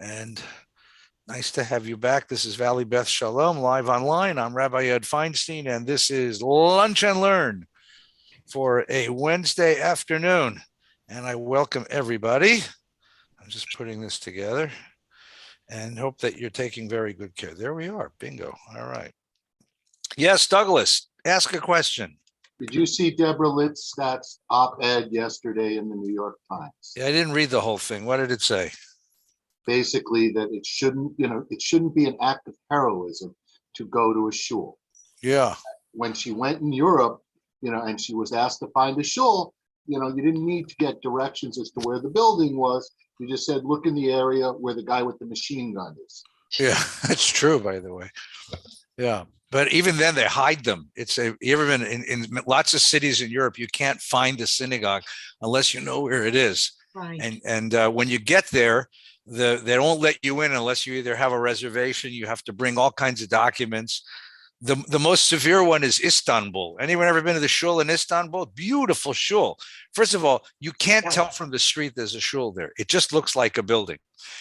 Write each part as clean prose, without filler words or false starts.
And nice to have you back. This is Valley Beth Shalom, live online. I'm Rabbi Feinstein, and this is Lunch and Learn for a Wednesday afternoon. And I welcome everybody. I'm just putting this together and hope that you're taking very good care. There we are. Bingo. All right. Yes, Douglas, ask a question. Did you see Deborah Littstadt's op-ed yesterday in the New York Times? Yeah, I didn't read the whole thing. What did it say? Basically, that it shouldn't be an act of heroism to go to a shul. Yeah. When she went in Europe, and she was asked to find a shul, you didn't need to get directions as to where the building was. You just said, look in the area where the guy with the machine gun is. Yeah, that's true, by the way. Yeah. But even then, they hide them. You ever been in lots of cities in Europe, you can't find a synagogue unless you know where it is. Right. And when you get there, they don't let you in unless you either have a reservation. You have to bring all kinds of documents. The most severe one is Istanbul. Anyone ever been to the shul in Istanbul? Beautiful shul. First of all, you can't tell from the street there's a shul there. It just looks like a building.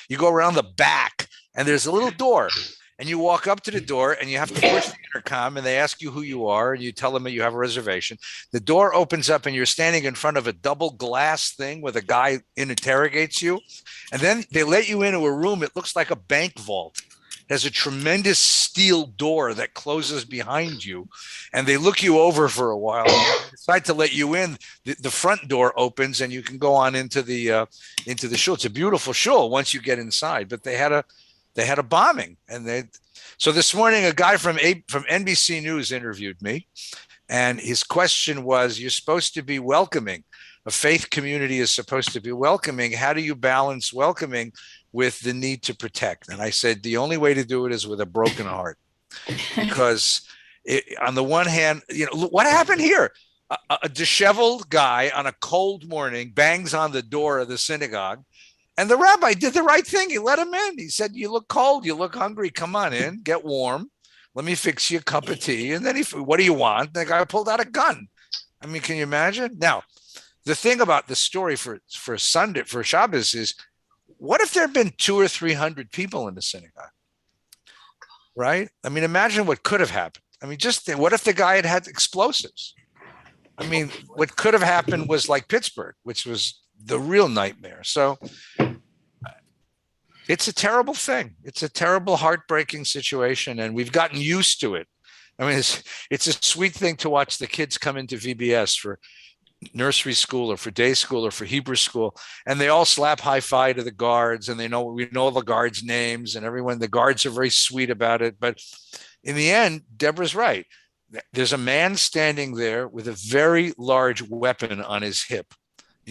You go around the back and there's a little door. And you walk up to the door and you have to push the intercom and they ask you who you are and you tell them that you have a reservation. The door opens up and you're standing in front of a double glass thing where the guy interrogates you. And then they let you into a room. It looks like a bank vault. It has a tremendous steel door that closes behind you. And they look you over for a while. And they decide to let you in. The front door opens and you can go on into the shul. It's a beautiful shul once you get inside. But they had a bombing, and so this morning a guy from NBC News interviewed me, and his question was, you're supposed to be welcoming. A faith community is supposed to be welcoming. How do you balance welcoming with the need to protect? And I said, the only way to do it is with a broken heart, because on the one hand, what happened here? A disheveled guy on a cold morning bangs on the door of the synagogue. And the rabbi did the right thing. He let him in. He said, you look cold. You look hungry. Come on in. Get warm. Let me fix you a cup of tea. And then what do you want? The guy pulled out a gun. I mean, can you imagine? Now, the thing about the story for Sunday, for Shabbos is, what if there had been 200 or 300 people in the synagogue? Right? I mean, imagine what could have happened. I mean, what if the guy had explosives? I mean, what could have happened was like Pittsburgh, which was the real nightmare. So it's a terrible thing. It's a terrible, heartbreaking situation, and we've gotten used to it. I mean, it's a sweet thing to watch the kids come into VBS for nursery school or for day school or for Hebrew school, and they all slap high five to the guards, and we know the guards' names, and the guards are very sweet about it. But in the end, Deborah's right. There's a man standing there with a very large weapon on his hip.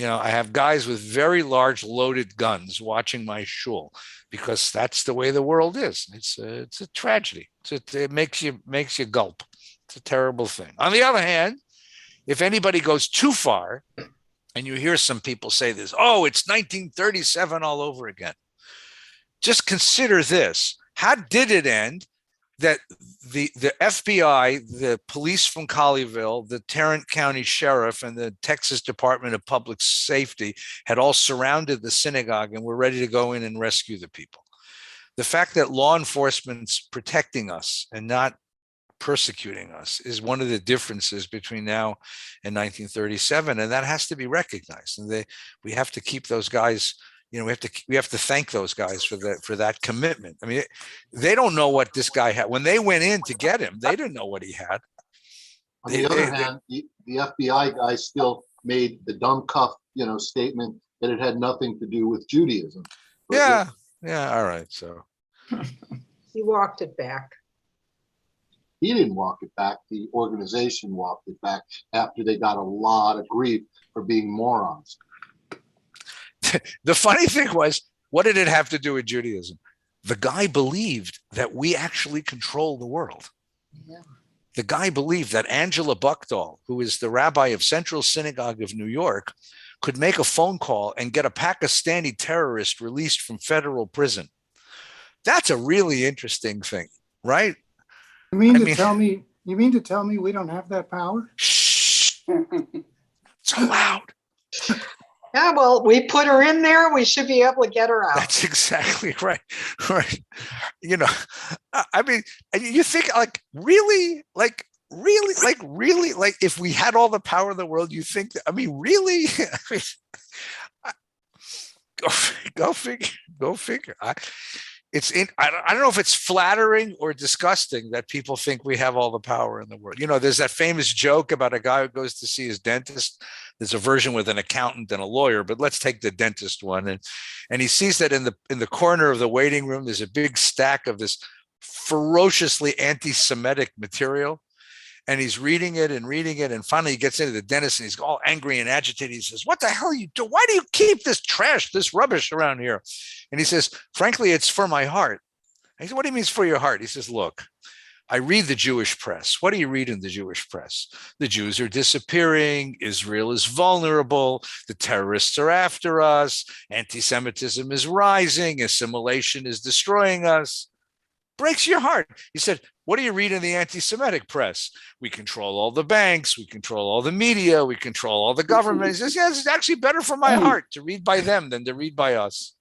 I have guys with very large loaded guns watching my shul, because that's the way the world is. It's a tragedy. It makes you gulp. It's a terrible thing. On the other hand, if anybody goes too far, and you hear some people say this, oh, it's 1937 all over again. Just consider this. How did it end that the FBI, the police from Colleyville, the Tarrant County Sheriff, and the Texas Department of Public Safety had all surrounded the synagogue and were ready to go in and rescue the people? The fact that law enforcement's protecting us and not persecuting us is one of the differences between now and 1937, and that has to be recognized. And we have to keep those guys. We have to thank those guys for that commitment. I mean, they don't know what this guy had when they went in to get him. They didn't know what he had. On the other hand, the FBI guy still made the dumb cuff, statement that it had nothing to do with Judaism. Yeah. All right. So He walked it back. He didn't walk it back. The organization walked it back after they got a lot of grief for being morons. The funny thing was, what did it have to do with Judaism? The guy believed that we actually control the world. Yeah. The guy believed that Angela Buchdahl, who is the rabbi of Central Synagogue of New York, could make a phone call and get a Pakistani terrorist released from federal prison. That's a really interesting thing, right? You mean to tell me we don't have that power? Shh. So loud. Yeah, well, we put her in there. We should be able to get her out. That's exactly right. Right. You know, I mean, you think like really, like if we had all the power in the world, you think that, I mean, really? I mean, go figure. Go figure. I don't know if it's flattering or disgusting that people think we have all the power in the world. You know, there's that famous joke about a guy who goes to see his dentist. There's a version with an accountant and a lawyer, but let's take the dentist one. And he sees that in the corner of the waiting room, there's a big stack of this ferociously anti-Semitic material. And he's reading it. And finally he gets into the dentist and he's all angry and agitated. He says, "What the hell are you doing? Why do you keep this trash, this rubbish around here?" And he says, "Frankly, it's for my heart." I said, "What do you mean it's for your heart?" He says, "Look, I read the Jewish press. What do you read in the Jewish press? The Jews are disappearing. Israel is vulnerable. The terrorists are after us. Anti-Semitism is rising. Assimilation is destroying us." Breaks your heart. He said, "What do you read in the anti-Semitic press? We control all the banks. We control all the media. We control all the government." He says, "Yeah, it's actually better for my heart to read by them than to read by us."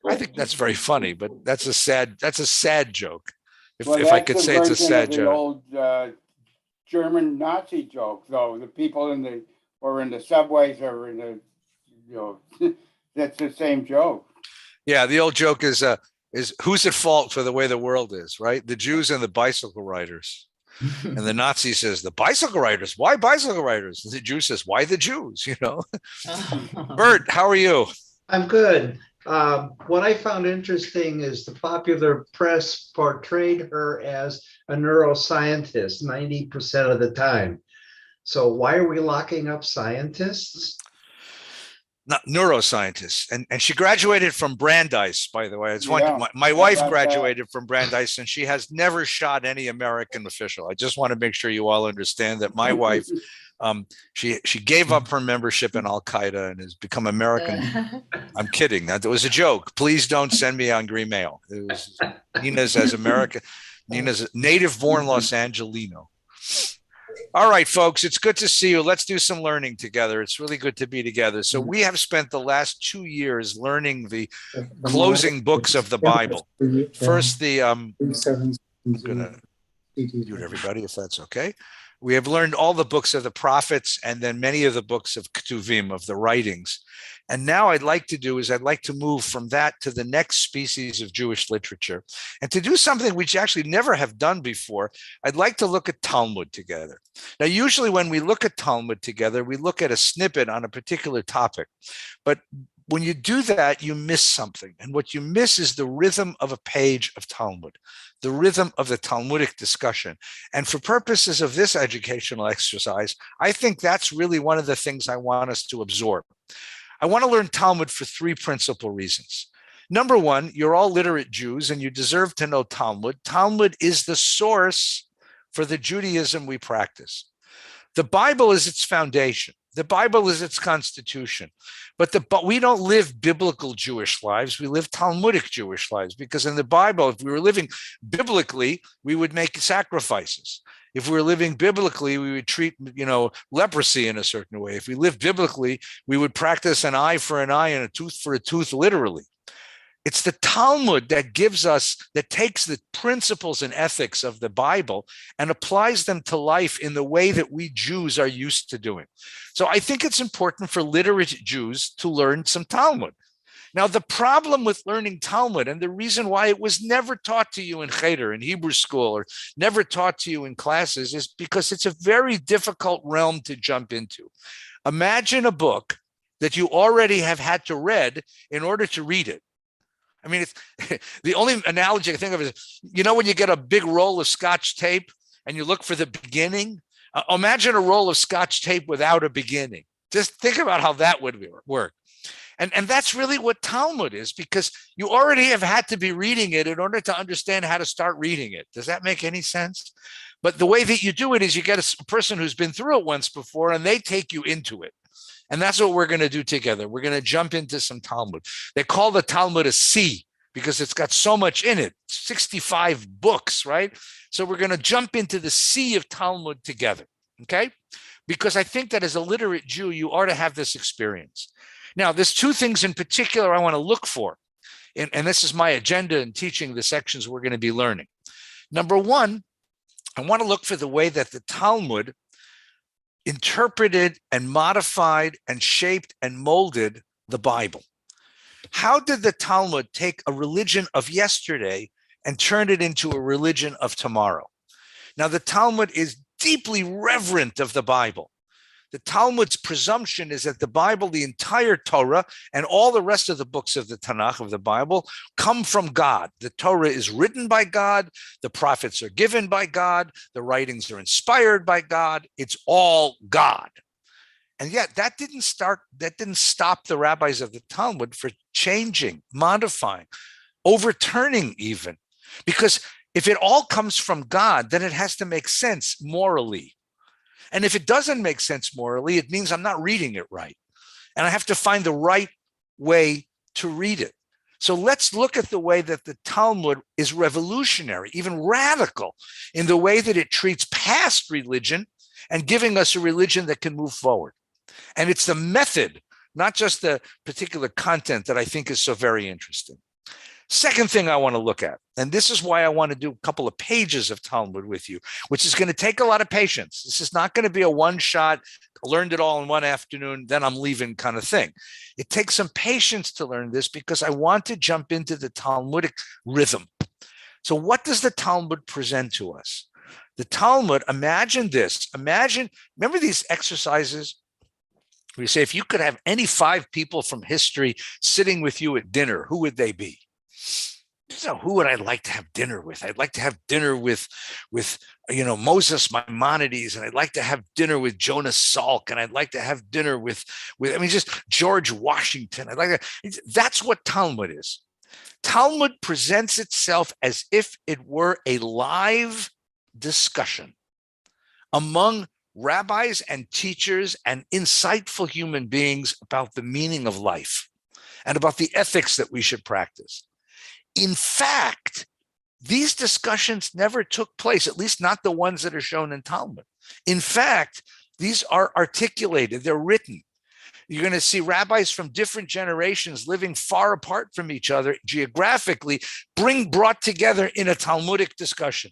I think that's very funny, but that's a sad joke. If I could say it's a sad joke. Old German Nazi joke, though. The people in the subways or in the, that's the same joke. Yeah, the old joke is who's at fault for the way the world is, right? The Jews and the bicycle riders. And the Nazi says, "The bicycle riders, why bicycle riders?" And the Jew says, "Why the Jews?" Bert, how are you? I'm good. What I found interesting is the popular press portrayed her as a neuroscientist 90% of the time. So why are we locking up scientists? Not neuroscientists, and she graduated from Brandeis, by the way. It's Yeah, my wife about graduated from Brandeis, and she has never shot any American official. I just want to make sure you all understand that my wife, she gave up her membership in Al Qaeda and has become American. I'm kidding. That was a joke. Please don't send me angry mail. It was Nina's as American. Nina's a native-born Los Angelino. All right, folks, it's good to see you. Let's do some learning together. It's really good to be together. So we have spent the last 2 years learning the closing books of the Bible. First, I'm going to mute everybody if that's okay. We have learned all the books of the prophets and then many of the books of Ketuvim, of the writings. And now I'd like to move from that to the next species of Jewish literature. And to do something which actually never have done before, I'd like to look at Talmud together. Now, usually when we look at Talmud together, we look at a snippet on a particular topic. But when you do that, you miss something. And what you miss is the rhythm of a page of Talmud, the rhythm of the Talmudic discussion. And for purposes of this educational exercise, I think that's really one of the things I want us to absorb. I want to learn Talmud for 3 principal reasons. Number one, you're all literate Jews and you deserve to know Talmud. Talmud is the source for the Judaism we practice. The Bible is its foundation. The Bible is its constitution. But we don't live biblical Jewish lives. We live Talmudic Jewish lives, because in the Bible, if we were living biblically, we would make sacrifices. If we were living biblically, we would treat, leprosy in a certain way. If we lived biblically, we would practice an eye for an eye and a tooth for a tooth, literally. It's the Talmud that takes the principles and ethics of the Bible and applies them to life in the way that we Jews are used to doing. So I think it's important for literate Jews to learn some Talmud. Now, the problem with learning Talmud, and the reason why it was never taught to you in Cheder, in Hebrew school, or never taught to you in classes, is because it's a very difficult realm to jump into. Imagine a book that you already have had to read in order to read it. I mean, it's the only analogy I think of is, when you get a big roll of Scotch tape and you look for the beginning, imagine a roll of Scotch tape without a beginning. Just think about how that would work. And that's really what Talmud is, because you already have had to be reading it in order to understand how to start reading it. Does that make any sense? But the way that you do it is you get a person who's been through it once before and they take you into it. And that's what we're going to do together. We're going to jump into some Talmud. They call the Talmud a sea because it's got so much in it, 65 books, right? So we're going to jump into the sea of Talmud together, okay? Because I think that as a literate Jew, you ought to have this experience. Now, there's two things in particular I want to look for, and this is my agenda in teaching the sections we're going to be learning. Number one, I want to look for the way that the Talmud interpreted and modified and shaped and molded the Bible. How did the Talmud take a religion of yesterday and turn it into a religion of tomorrow? Now, the Talmud is deeply reverent of the Bible. The Talmud's presumption is that the Bible, the entire Torah, and all the rest of the books of the Tanakh of the Bible come from God. The Torah is written by God. The prophets are given by God. The writings are inspired by God. It's all God. And yet that didn't stop the rabbis of the Talmud for changing, modifying, overturning even. Because if it all comes from God, then it has to make sense morally. And if it doesn't make sense morally, it means I'm not reading it right. And I have to find the right way to read it. So let's look at the way that the Talmud is revolutionary, even radical, in the way that it treats past religion and giving us a religion that can move forward. And it's the method, not just the particular content, that I think is so very interesting. Second thing I want to look at, and this is why I want to do a couple of pages of Talmud with you, which is going to take a lot of patience. This is not going to be a one-shot, learned it all in one afternoon, then I'm leaving kind of thing. It takes some patience to learn this because I want to jump into the Talmudic rhythm. So what does the Talmud present to us? The Talmud, imagine this. Remember these exercises? We say, if you could have any 5 people from history sitting with you at dinner, who would they be? So who would I like to have dinner with? I'd like to have dinner with Moses Maimonides, and I'd like to have dinner with Jonas Salk, and I'd like to have dinner with just George Washington. That's what Talmud is. Talmud presents itself as if it were a live discussion among rabbis and teachers and insightful human beings about the meaning of life and about the ethics that we should practice. In fact, these discussions never took place, at least not the ones that are shown in Talmud. In fact, these are articulated, they're written. You're going to see rabbis from different generations living far apart from each other geographically, brought together in a Talmudic discussion.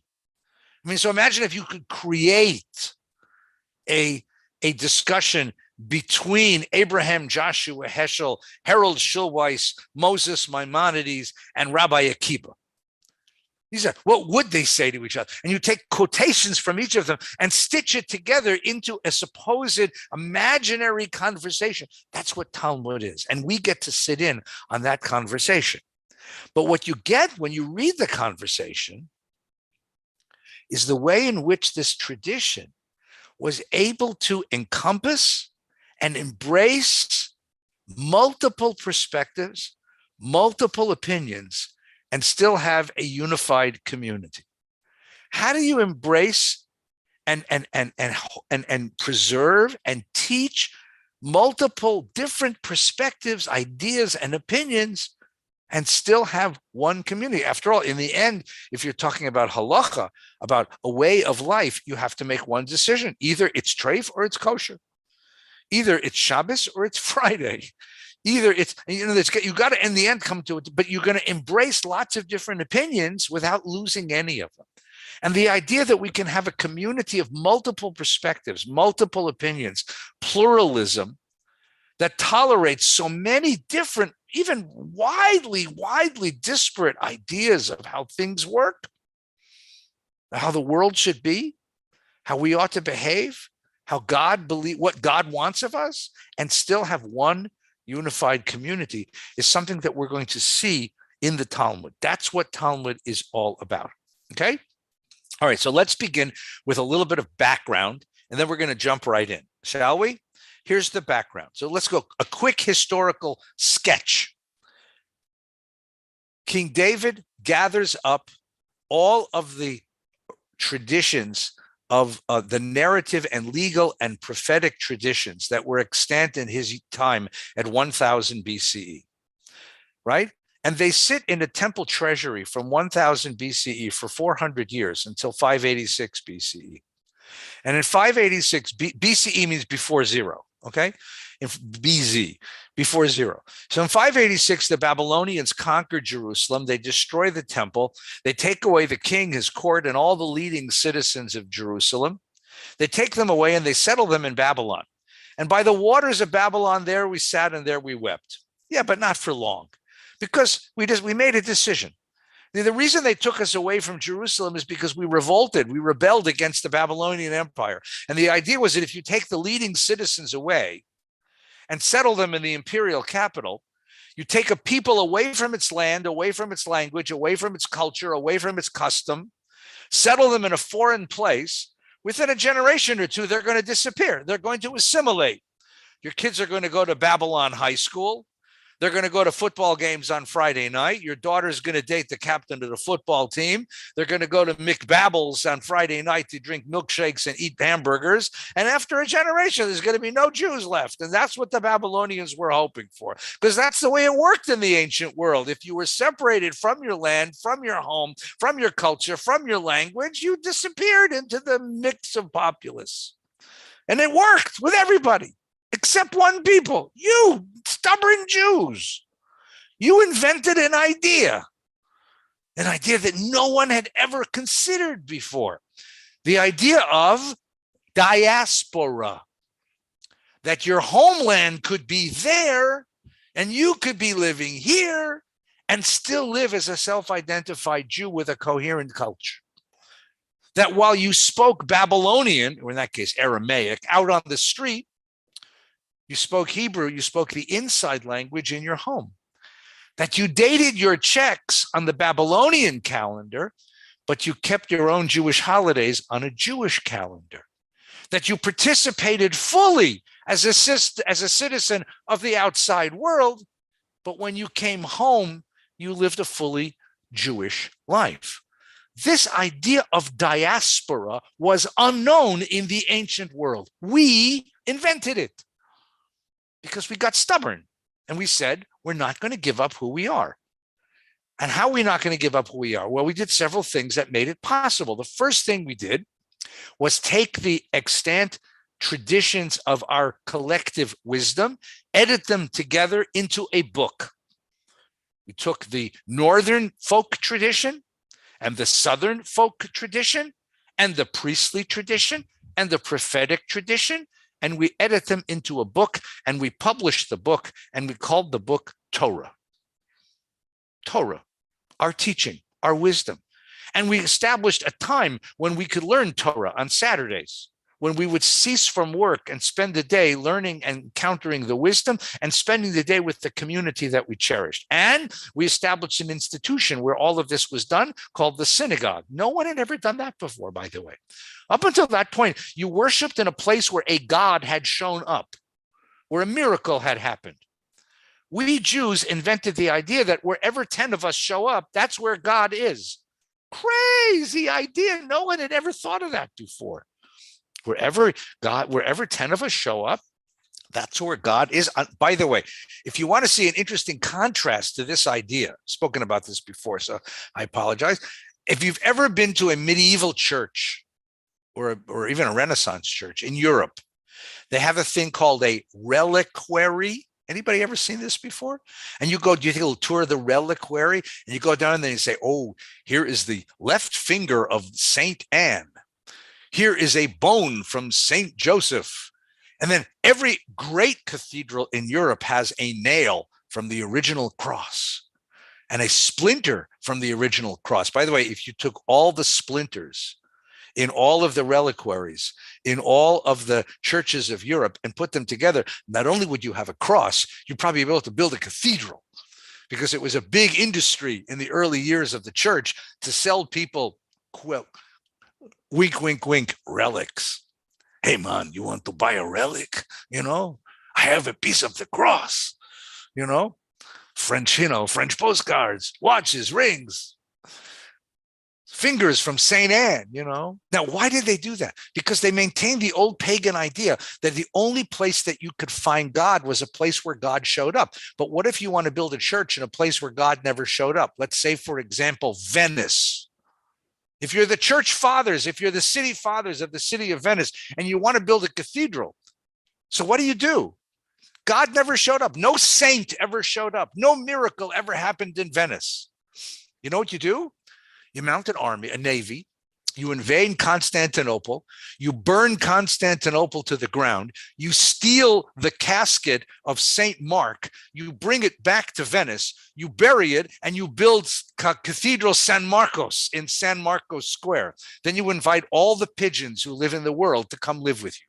I mean, so imagine if you could create a discussion between Abraham, Joshua, Heschel, Harold Schulweis, Moses Maimonides, and Rabbi Akiba. These are, what would they say to each other? And you take quotations from each of them and stitch it together into a supposed imaginary conversation. That's what Talmud is. And we get to sit in on that conversation. But what you get when you read the conversation is the way in which this tradition was able to encompass and embrace multiple perspectives, multiple opinions, and still have a unified community. How do you embrace and preserve and teach multiple different perspectives, ideas, and opinions, and still have one community? After all, in the end, if you're talking about halacha, about a way of life, you have to make one decision. Either it's treif or it's kosher. Either it's Shabbos or it's Friday. Either it's, you got to in the end come to it, but you're going to embrace lots of different opinions without losing any of them. And the idea that we can have a community of multiple perspectives, multiple opinions, pluralism that tolerates so many different, even widely disparate ideas of how things work, how the world should be, how we ought to behave, how what God wants of us, and still have one unified community is something that we're going to see in the Talmud. That's what Talmud is all about. Okay? All right, so let's begin with a little bit of background, and then we're going to jump right in, shall we? Here's the background. So let's go a quick historical sketch. King David gathers up all of the traditions of the narrative and legal and prophetic traditions that were extant in his time at 1000 BCE, right? And they sit in a temple treasury from 1000 BCE for 400 years until 586 BCE. And in 586, BCE means before zero, okay? In BZ, before zero. So in 586, the Babylonians conquered Jerusalem. They destroy the temple. They take away the king, his court, and all the leading citizens of Jerusalem. They take them away and they settle them in Babylon. And by the waters of Babylon, there we sat and there we wept. Yeah, but not for long, because we made a decision. The reason they took us away from Jerusalem is because we revolted. We rebelled against the Babylonian Empire. And the idea was that if you take the leading citizens away and settle them in the imperial capital, you take a people away from its land, away from its language, away from its culture, away from its custom, settle them in a foreign place. Within a generation or two, they're going to disappear. They're going to assimilate. Your kids are going to go to Babylon High School. They're going to go to football games on Friday night. Your daughter's going to date the captain of the football team. They're going to go to McBabble's on Friday night to drink milkshakes and eat hamburgers. And after a generation, there's going to be no Jews left. And that's what the Babylonians were hoping for, because that's the way it worked in the ancient world. If you were separated from your land, from your home, from your culture, from your language, you disappeared into the mix of populace. And it worked with everybody. Except one people, you stubborn Jews. You invented an idea that no one had ever considered before. The idea of diaspora, that your homeland could be there and you could be living here and still live as a self-identified Jew with a coherent culture. That while you spoke Babylonian, or in that case Aramaic, out on the street, you spoke Hebrew, you spoke the inside language in your home. That you dated your checks on the Babylonian calendar, but you kept your own Jewish holidays on a Jewish calendar. That you participated fully as a citizen of the outside world, but when you came home, you lived a fully Jewish life. This idea of diaspora was unknown in the ancient world. We invented it, because we got stubborn and we said, we're not going to give up who we are. And how are we not going to give up who we are? Well, we did several things that made it possible. The first thing we did was take the extant traditions of our collective wisdom, edit them together into a book. We took the Northern folk tradition and the Southern folk tradition and the priestly tradition and the prophetic tradition, and we edit them into a book, and we published the book, and we called the book Torah. Torah, our teaching, our wisdom. And we established a time when we could learn Torah on Saturdays, when we would cease from work and spend the day learning and encountering the wisdom and spending the day with the community that we cherished. And we established an institution where all of this was done called the Synagogue. No one had ever done that before, by the way. Up until that point, you worshiped in a place where a God had shown up, where a miracle had happened. We Jews invented the idea that wherever 10 of us show up, that's where God is. Crazy idea. No one had ever thought of that before. Wherever 10 of us show up, that's where God is. By the way, if you want to see an interesting contrast to this idea, I've spoken about this before, so I apologize. If you've ever been to a medieval church or even a Renaissance church in Europe, they have a thing called a reliquary. Anybody ever seen this before? And you take a little tour of the reliquary, and you go down and then you say, oh, here is the left finger of Saint Anne. Here is a bone from Saint Joseph. And then every great cathedral in Europe has a nail from the original cross and a splinter from the original cross. By the way, if you took all the splinters in all of the reliquaries, in all of the churches of Europe and put them together, not only would you have a cross, you'd probably be able to build a cathedral, because it was a big industry in the early years of the church to sell people, wink, wink, wink, relics. Hey, man, you want to buy a relic? I have a piece of the cross, French postcards, watches, rings, fingers from St. Anne, Now, why did they do that? Because they maintained the old pagan idea that the only place that you could find God was a place where God showed up. But what if you want to build a church in a place where God never showed up? Let's say, for example, Venice. If you're the church fathers, if you're the city fathers of the city of Venice, and you want to build a cathedral, so what do? God never showed up. No saint ever showed up. No miracle ever happened in Venice. You know what you do? You mount an army, a navy. You invade Constantinople. You burn Constantinople to the ground. You steal the casket of St. Mark. You bring it back to Venice. You bury it, and you build Cathedral San Marcos in San Marcos Square. Then you invite all the pigeons who live in the world to come live with you.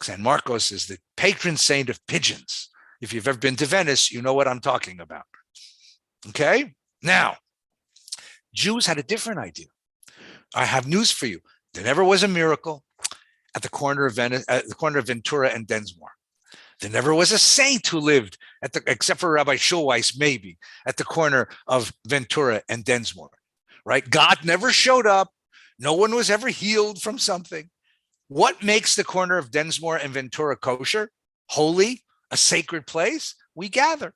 San Marcos is the patron saint of pigeons. If you've ever been to Venice, you know what I'm talking about. Okay? Now, Jews had a different idea. I have news for you. There never was a miracle at the corner of Venice, at the corner of Ventura and Densmore. There never was a saint who lived at the, except for Rabbi Schulweis, maybe, at the corner of Ventura and Densmore, right? God never showed up. No one was ever healed from something. What makes the corner of Densmore and Ventura kosher, holy, a sacred place? We gather.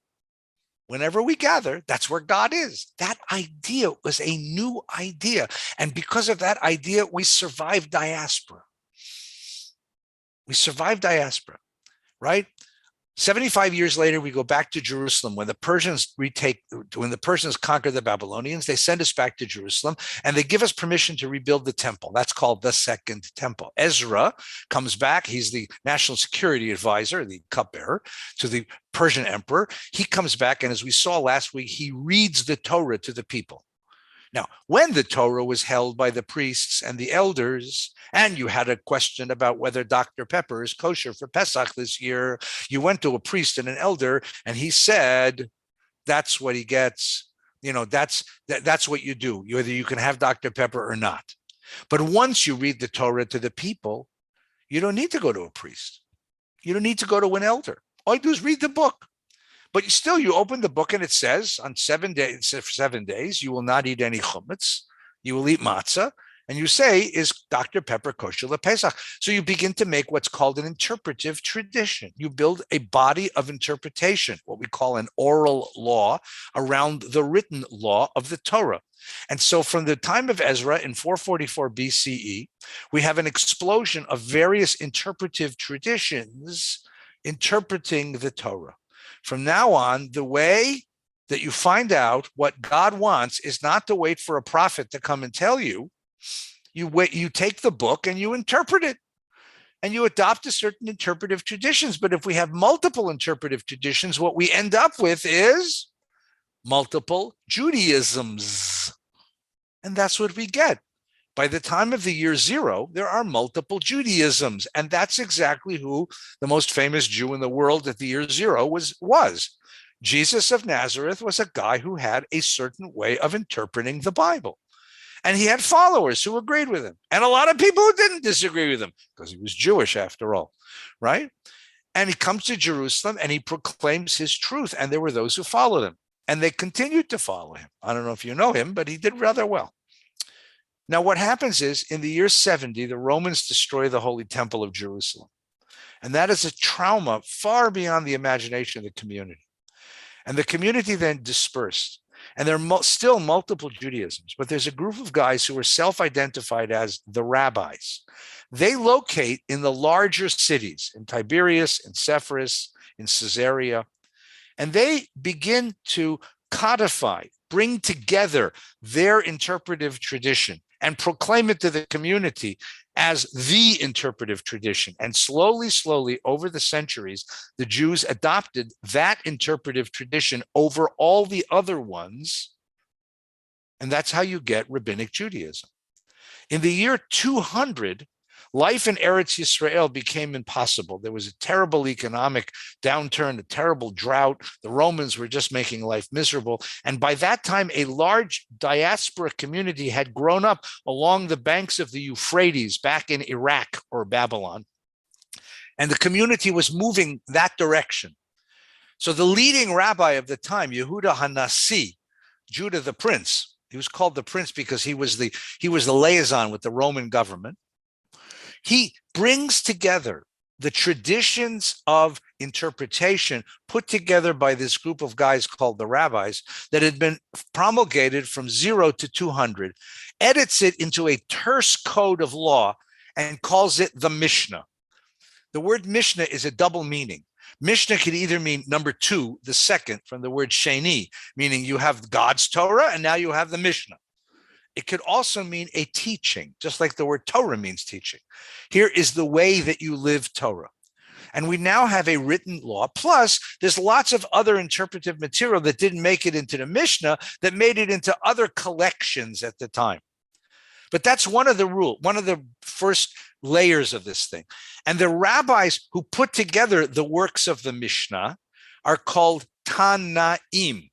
Whenever we gather, that's where God is. That idea was a new idea. And because of that idea, we survived diaspora. We survived diaspora, right? 75 years later, we go back to Jerusalem. When the Persians conquer the Babylonians, they send us back to Jerusalem and they give us permission to rebuild the temple. That's called the Second Temple. Ezra comes back. He's the national security advisor, the cupbearer to the Persian emperor. He comes back, and as we saw last week, he reads the Torah to the people. Now, when the Torah was held by the priests and the elders, and you had a question about whether Dr. Pepper is kosher for Pesach this year, you went to a priest and an elder, and he said, that's what he gets. You know, that's what you do. Whether you can have Dr. Pepper or not. But once you read the Torah to the people, you don't need to go to a priest. You don't need to go to an elder. All you do is read the book. But still, you open the book and it says on 7 days, for 7 days, you will not eat any chumetz. You will eat matzah. And you say, is Dr. Pepper kosher lePesach? So you begin to make what's called an interpretive tradition. You build a body of interpretation, what we call an oral law, around the written law of the Torah. And so from the time of Ezra in 444 BCE, we have an explosion of various interpretive traditions interpreting the Torah. From now on, the way that you find out what God wants is not to wait for a prophet to come and tell you. You take the book and you interpret it, and you adopt a certain interpretive traditions. But if we have multiple interpretive traditions, what we end up with is multiple Judaisms. And that's what we get. By the time of the year 0, there are multiple Judaisms. And that's exactly who the most famous Jew in the world at the year 0 was. Jesus of Nazareth was a guy who had a certain way of interpreting the Bible. And he had followers who agreed with him. And a lot of people who didn't disagree with him because he was Jewish after all, right? And he comes to Jerusalem and he proclaims his truth. And there were those who followed him. And they continued to follow him. I don't know if you know him, but he did rather well. Now, what happens is in the year 70, the Romans destroy the Holy Temple of Jerusalem. And that is a trauma far beyond the imagination of the community. And the community then dispersed. And there are still multiple Judaisms, but there's a group of guys who are self-identified as the rabbis. They locate in the larger cities, in Tiberias, in Sepphoris, in Caesarea, and they begin to codify, bring together their interpretive tradition and proclaim it to the community as the interpretive tradition. And slowly, slowly, over the centuries, the Jews adopted that interpretive tradition over all the other ones. And that's how you get Rabbinic Judaism. In the year 200, life in Eretz Yisrael became impossible. There was a terrible economic downturn, a terrible drought. The Romans were just making life miserable. And by that time, a large diaspora community had grown up along the banks of the Euphrates back in Iraq or Babylon. And the community was moving that direction. So the leading rabbi of the time, Yehuda HaNasi, Judah the Prince, he was called the Prince because he was the liaison with the Roman government. He brings together the traditions of interpretation put together by this group of guys called the rabbis that had been promulgated from 0 to 200, edits it into a terse code of law and calls it the Mishnah. The word Mishnah is a double meaning. Mishnah could either mean number two, the second, from the word sheni, meaning you have God's Torah and now you have the Mishnah. It could also mean a teaching, just like the word Torah means teaching. Here is the way that you live Torah. And we now have a written law. Plus, there's lots of other interpretive material that didn't make it into the Mishnah that made it into other collections at the time. But that's one of the first layers of this thing. And the rabbis who put together the works of the Mishnah are called Tanaim.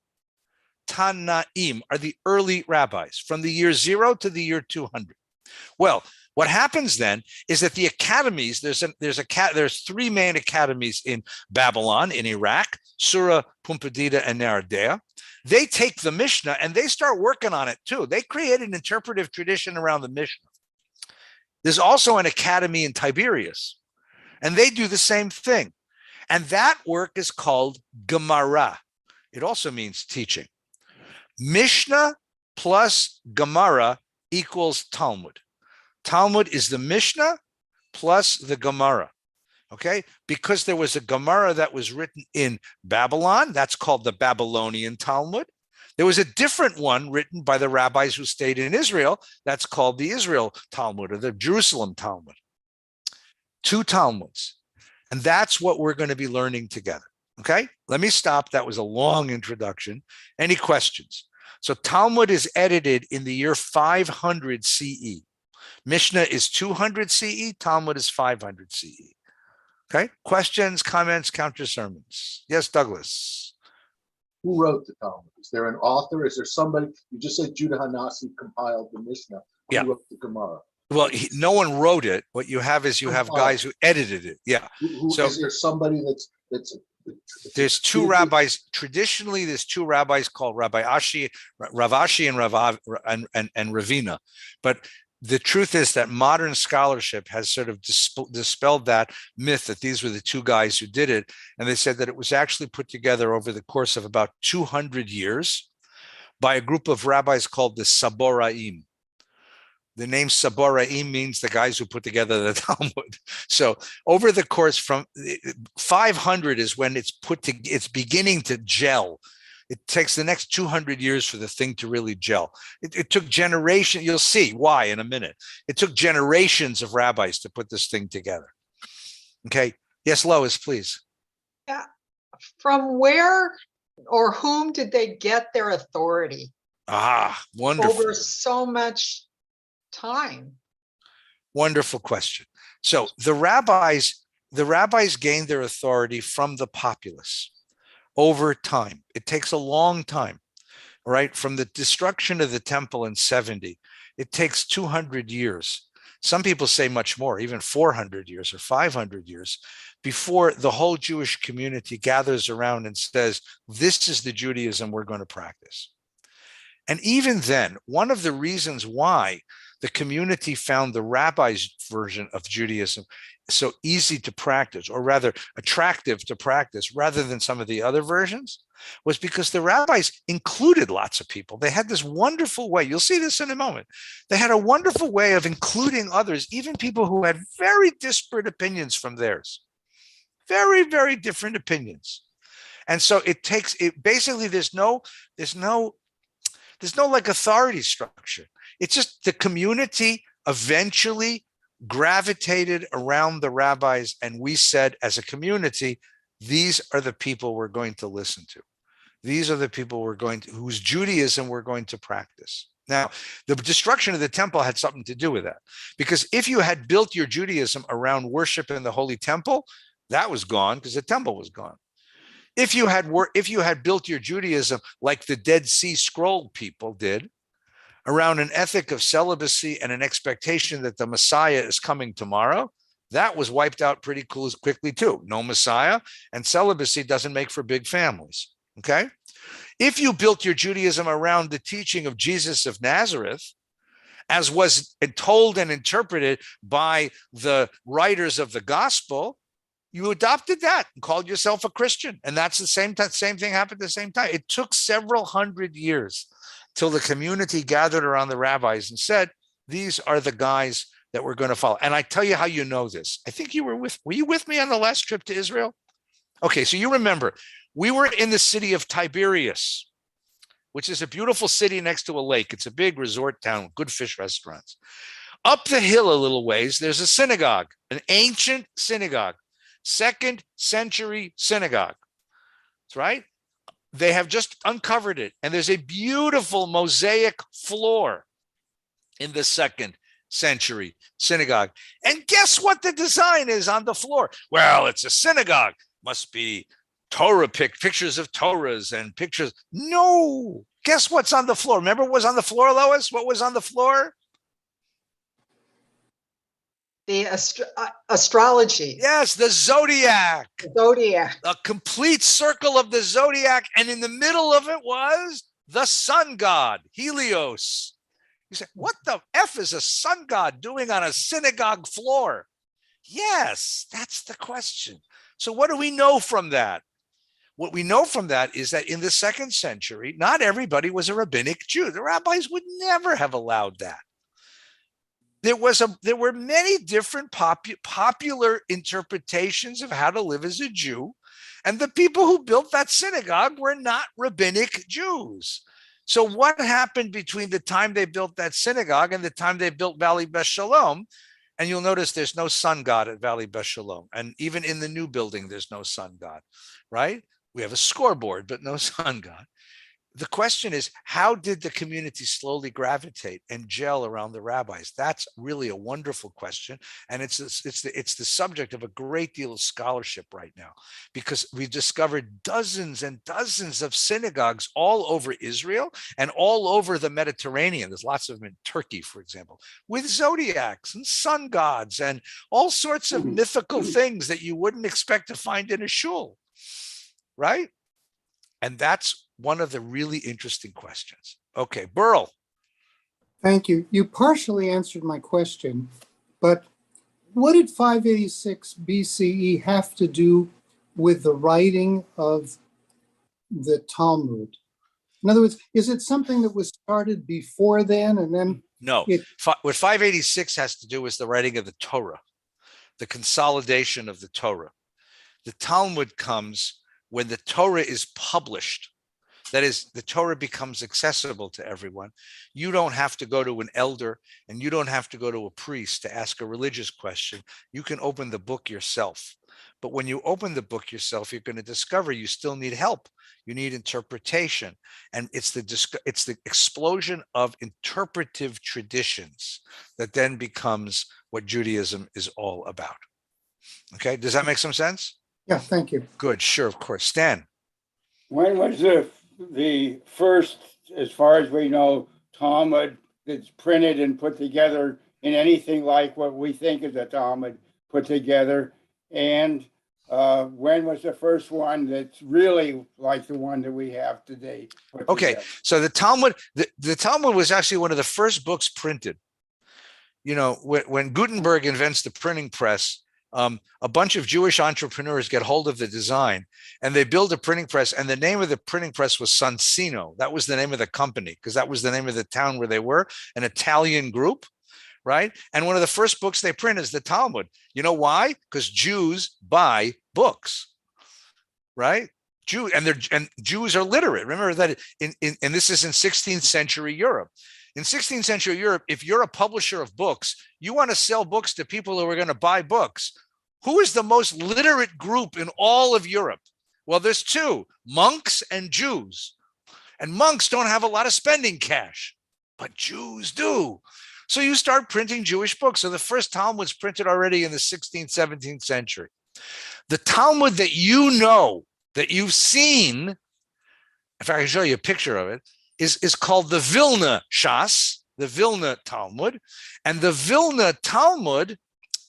Tanaim are the early rabbis from the year 0 to the year 200. Well, what happens then is that the academies, there's three main academies in Babylon, in Iraq, Sura, Pumbedita, and Nardea. They take the Mishnah and they start working on it too. They create an interpretive tradition around the Mishnah. There's also an academy in Tiberias, and they do the same thing. And that work is called Gemara. It also means teaching. Mishnah plus Gemara equals Talmud. Talmud is the Mishnah plus the Gemara, okay? Because there was a Gemara that was written in Babylon, that's called the Babylonian Talmud. There was a different one written by the rabbis who stayed in Israel, that's called the Israel Talmud or the Jerusalem Talmud. Two Talmuds. And that's what we're going to be learning together, okay? Let me stop. That was a long introduction. Any questions? So Talmud is edited in the year 500 CE. Mishnah is 200 CE, Talmud is 500 CE. Okay, questions, comments, counter sermons. Yes, Douglas. Who wrote the Talmud? Is there an author? Is there somebody? You just said Judah Hanasi compiled the Mishnah. Who Yeah. wrote the Gemara? Well, no one wrote it. What you have is you have guys who edited it. Yeah. So Is there somebody that's there's two rabbis. Traditionally, there's two rabbis called Rabbi Ashi, Rav Ashi, and Ravina. But the truth is that modern scholarship has sort of dispelled that myth that these were the two guys who did it. And they said that it was actually put together over the course of about 200 years by a group of rabbis called the Saboraim. The name Saboraim means the guys who put together the Talmud. So over the course from 500 is when it's beginning to gel. It takes the next 200 years for the thing to really gel. It took generations. You'll see why in a minute. It took generations of rabbis to put this thing together. Okay. Yes, Lois, please. Yeah. From where or whom did they get their authority Ah, wonderful. over so much time? Wonderful question. So the rabbis gained their authority from the populace over time. It takes a long time, right? From the destruction of the temple in 70, it takes 200 years. Some people say much more, even 400 years or 500 years, before the whole Jewish community gathers around and says, this is the Judaism we're going to practice. And even then, one of the reasons why the community found the rabbis' version of Judaism so easy to practice, or rather attractive to practice, rather than some of the other versions, was because the rabbis included lots of people. They had this wonderful way. You'll see this in a moment. They had a wonderful way of including others, even people who had very disparate opinions from theirs. Very, very different opinions. And so it takes it basically there's no like authority structure. It's just the community eventually gravitated around the rabbis, and we said as a community, these are the people we're going to listen to. These are the people whose Judaism we're going to practice. Now, the destruction of the temple had something to do with that, because if you had built your Judaism around worship in the Holy Temple, that was gone because the temple was gone. If you had built your Judaism like the Dead Sea Scroll people did, around an ethic of celibacy and an expectation that the Messiah is coming tomorrow, that was wiped out pretty quickly too. No Messiah, and celibacy doesn't make for big families, okay? If you built your Judaism around the teaching of Jesus of Nazareth, as was told and interpreted by the writers of the gospel, you adopted that and called yourself a Christian. And that's the same thing happened at the same time. It took several hundred years till the community gathered around the rabbis and said, these are the guys that we're going to follow. And I tell you how you know this. I think were you with me on the last trip to Israel? Okay, so you remember, we were in the city of Tiberias, which is a beautiful city next to a lake. It's a big resort town with good fish restaurants. Up the hill a little ways, there's a synagogue, an ancient synagogue, 2nd century synagogue. That's right. They have just uncovered it. And there's a beautiful mosaic floor in the 2nd century synagogue. And guess what the design is on the floor? Well, it's a synagogue. Must be Torah pictures of Torahs and pictures. No. Guess what's on the floor? Remember what was on the floor, Lois? What was on the floor? The astrology. Yes, the zodiac. Zodiac. A complete circle of the zodiac. And in the middle of it was the sun god, Helios. You say, what the F is a sun god doing on a synagogue floor? Yes, that's the question. So what do we know from that? What we know from that is that in the 2nd century, not everybody was a rabbinic Jew. The rabbis would never have allowed that. There were many different popular interpretations of how to live as a Jew, and the people who built that synagogue were not rabbinic Jews. So what happened between the time they built that synagogue and the time they built Valley Beth Shalom? And you'll notice there's no sun god at Valley Beth Shalom, and even in the new building, there's no sun god, right? We have a scoreboard, but no sun god. The question is, how did the community slowly gravitate and gel around the rabbis? That's really a wonderful question. And it's the subject of a great deal of scholarship right now, because we've discovered dozens and dozens of synagogues all over Israel and all over the Mediterranean. There's lots of them in Turkey, for example, with zodiacs and sun gods and all sorts of mythical things that you wouldn't expect to find in a shul, right? And that's one of the really interesting questions. Okay, Burl. Thank you. You partially answered my question, but what did 586 BCE have to do with the writing of the Talmud? In other words, is it something that was started before then and then? No, what 586 has to do is the writing of the Torah, the consolidation of the Torah. The Talmud comes when the Torah is published. That is, the Torah becomes accessible to everyone. You don't have to go to an elder and you don't have to go to a priest to ask a religious question. You can open the book yourself. But when you open the book yourself, you're going to discover you still need help. You need interpretation. And it's the explosion of interpretive traditions that then becomes what Judaism is all about. Okay, does that make some sense? Yeah, thank you. Good, sure, of course. Stan. When was the first, as far as we know, Talmud that's printed and put together in anything like what we think is a Talmud put together? And when was the first one that's really like the one that we have today? Okay, together? so the Talmud was actually one of the first books printed. You know, when Gutenberg invents the printing press, a bunch of Jewish entrepreneurs get hold of the design and they build a printing press, and the name of the printing press was Sonsino. That was the name of the company because that was the name of the town where they were, an Italian group, right? And one of the first books they print is the Talmud. You know why? Because Jews buy books, right? Jews are literate. Remember that and this is in 16th century Europe. In 16th century Europe, if you're a publisher of books, you want to sell books to people who are going to buy books. Who is the most literate group in all of Europe? Well, there's two, monks and Jews. And monks don't have a lot of spending cash, but Jews do. So you start printing Jewish books. So the first Talmud was printed already in the 16th, 17th century. The Talmud that you know, that you've seen, if I can show you a picture of it, is called the Vilna Shas, the Vilna Talmud. And the Vilna Talmud,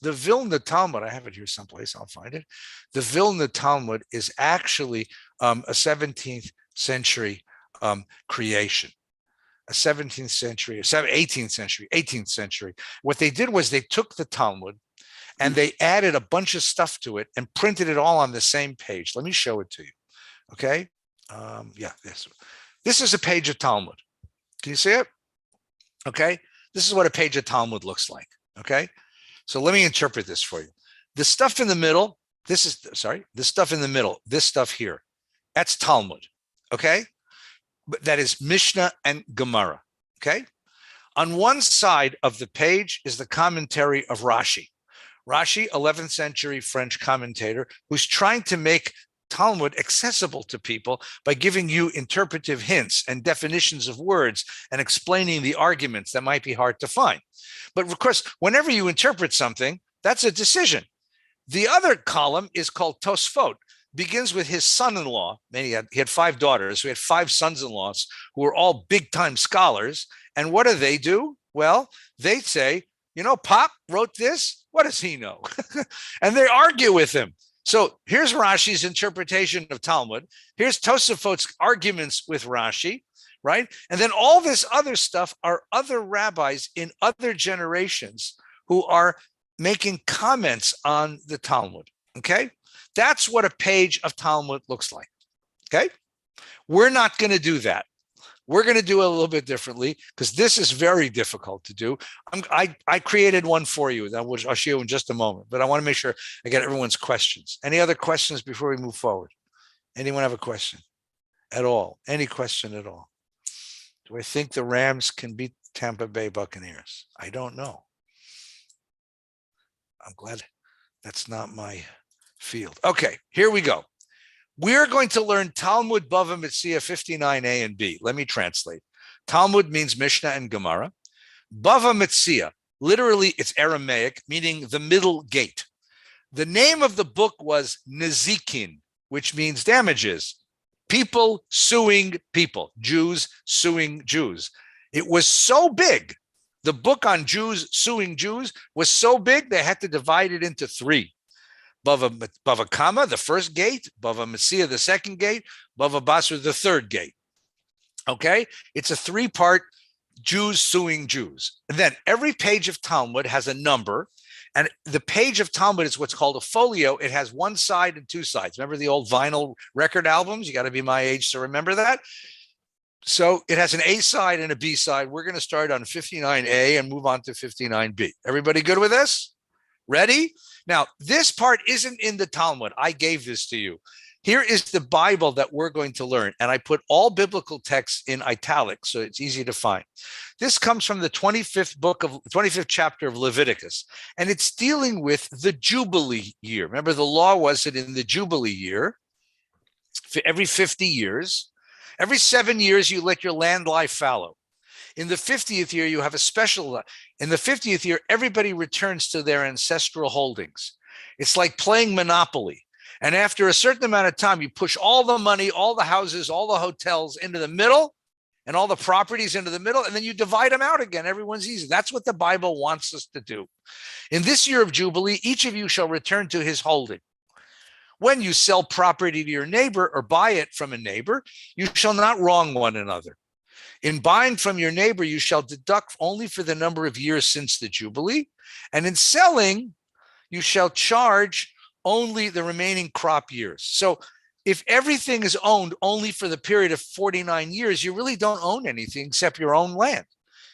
I have it here someplace, I'll find it. The Vilna Talmud is actually a 17th century creation, a 17th century, 18th century. What they did was they took the Talmud and they added a bunch of stuff to it and printed it all on the same page. Let me show it to you, okay? This is a page of Talmud. Can you see it? Okay, this is what a page of Talmud looks like. Okay. So let me interpret this for you. The stuff in the middle, the stuff in the middle, this stuff here, that's Talmud. Okay. But that is Mishnah and Gemara. Okay. On one side of the page is the commentary of Rashi. Rashi, 11th century French commentator, who's trying to make Talmud accessible to people by giving you interpretive hints and definitions of words and explaining the arguments that might be hard to find. But of course, whenever you interpret something, that's a decision. The other column is called Tosfot, begins with his son-in-law. He had 5 daughters, so he had 5 sons-in-laws who were all big-time scholars. And what do? Well, they say, Pop wrote this. What does he know? And they argue with him. So here's Rashi's interpretation of Talmud. Here's Tosafot's arguments with Rashi, right? And then all this other stuff are other rabbis in other generations who are making comments on the Talmud, okay? That's what a page of Talmud looks like, okay? We're not going to do that. We're going to do it a little bit differently because this is very difficult to do. I created one for you that I'll show you in just a moment, but I want to make sure I get everyone's questions. Any other questions before we move forward? Anyone have a question at all? Any question at all? Do I think the Rams can beat Tampa Bay Buccaneers? I don't know. I'm glad that's not my field. Okay, here we go. We're going to learn Talmud Bava Metzia 59a and b. Let me translate. Talmud means Mishnah and Gemara. Bava Metzia, literally it's Aramaic, meaning the middle gate. The name of the book was Nezikin, which means damages. People suing people, Jews suing Jews. It was so big. The book on Jews suing Jews was so big, they had to divide it into 3. Bava Kama, the first gate, Bava Metzia, the second gate, Bava Basra, the third gate. Okay? It's a 3-part Jews suing Jews. And then every page of Talmud has a number, and the page of Talmud is what's called a folio. It has 1 side and 2 sides. Remember the old vinyl record albums? You got to be my age to remember that. So it has an A side and a B side. We're going to start on 59A and move on to 59B. Everybody good with this? Ready? Now, this part isn't in the Talmud. I gave this to you. Here is the Bible that we're going to learn. And I put all biblical texts in italics, so it's easy to find. This comes from the 25th chapter of Leviticus. And it's dealing with the Jubilee year. Remember, the law was that in the Jubilee year, for every 50 years, every 7 years, you let your land lie fallow. In the 50th year, you have a special. In the 50th year, everybody returns to their ancestral holdings. It's like playing Monopoly. And after a certain amount of time, you push all the money, all the houses, all the hotels into the middle, and all the properties into the middle, and then you divide them out again. Everyone's easy. That's what the Bible wants us to do. In this year of Jubilee, each of you shall return to his holding. When you sell property to your neighbor or buy it from a neighbor, you shall not wrong one another. In buying from your neighbor, you shall deduct only for the number of years since the Jubilee. And in selling, you shall charge only the remaining crop years. So if everything is owned only for the period of 49 years, you really don't own anything except your own land.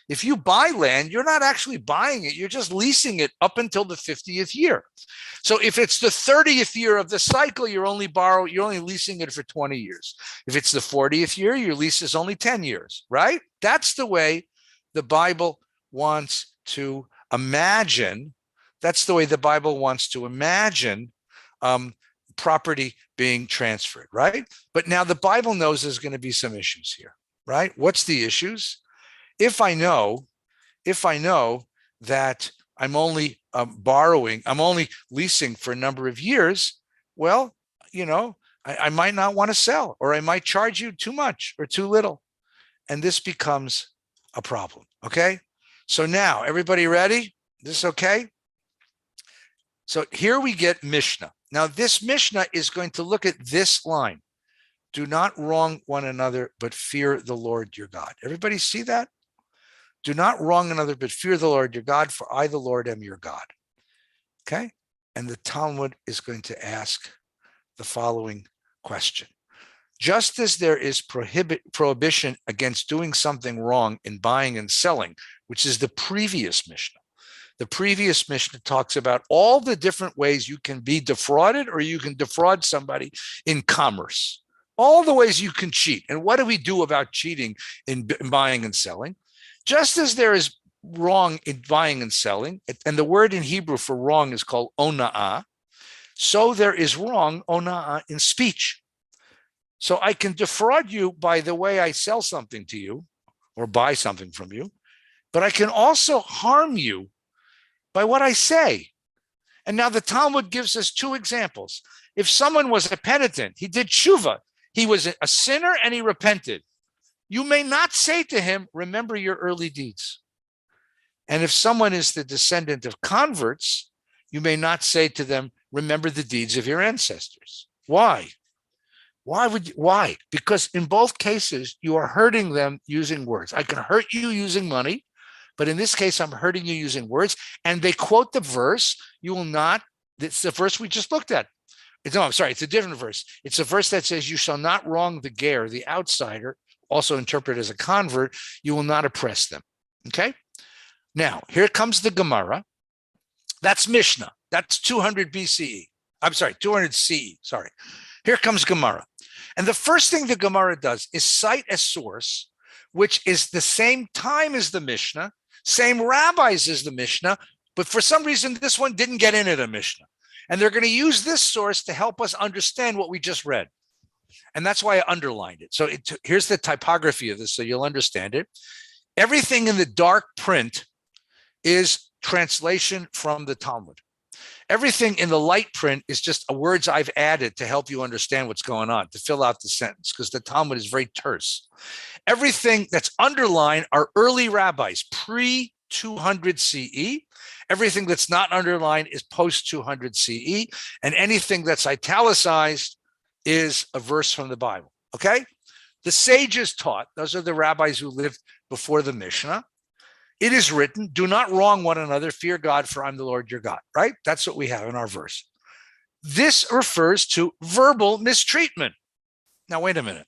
If you buy land, you're not actually buying it. You're just leasing it up until the 50th year. So if it's the 30th year of the cycle, you're only leasing it for 20 years. If it's the 40th year, your lease is only 10 years, right? That's the way the Bible wants to imagine. That's the way the Bible wants to imagine property being transferred, right? But now the Bible knows there's going to be some issues here, right? What's the issues? If I know that I'm only borrowing, I'm only leasing for a number of years, well, I might not want to sell, or I might charge you too much or too little. And this becomes a problem, okay? So now, everybody ready? This okay? So here we get Mishnah. Now, this Mishnah is going to look at this line. Do not wrong one another, but fear the Lord your God. Everybody see that? Do not wrong another, but fear the Lord your God, for I, the Lord, am your God. Okay? And the Talmud is going to ask the following question. Just as there is prohibition against doing something wrong in buying and selling, which is the previous Mishnah, The previous Mishnah talks about all the different ways you can be defrauded or you can defraud somebody in commerce, all the ways you can cheat. And what do we do about cheating in buying and selling? Just as there is wrong in buying and selling, and the word in Hebrew for wrong is called ona'ah, so there is wrong, ona'ah, in speech. So I can defraud you by the way I sell something to you or buy something from you, but I can also harm you by what I say. And now the Talmud gives us two examples. If someone was a penitent, he did tshuva, he was a sinner and he repented, you may not say to him, remember your early deeds. And if someone is the descendant of converts, you may not say to them, remember the deeds of your ancestors. Why? Why? Because in both cases, you are hurting them using words. I can hurt you using money, but in this case, I'm hurting you using words. And they quote the verse, you will not, it's the verse we just looked at. No, I'm sorry, it's a different verse. It's a verse that says, you shall not wrong the ger, the outsider, also interpreted as a convert, you will not oppress them. Okay? Now, here comes the Gemara. That's Mishnah. That's 200 BCE. I'm sorry, 200 CE. Sorry. Here comes Gemara. And the first thing the Gemara does is cite a source, which is the same time as the Mishnah, same rabbis as the Mishnah, but for some reason, this one didn't get into the Mishnah. And they're going to use this source to help us understand what we just read. And that's why I underlined it. So here's the typography of this so you'll understand it. Everything in the dark print is translation from the Talmud. Everything in the light print is just words I've added to help you understand what's going on, to fill out the sentence, because the Talmud is very terse. Everything that's underlined are early rabbis, pre-200 CE. Everything that's not underlined is post-200 CE. And anything that's italicized is a verse from the Bible, okay? The sages taught, those are the rabbis who lived before the Mishnah, it is written, do not wrong one another, fear God, for I'm the Lord your God, right? That's what we have in our verse. This refers to verbal mistreatment. Now, wait a minute.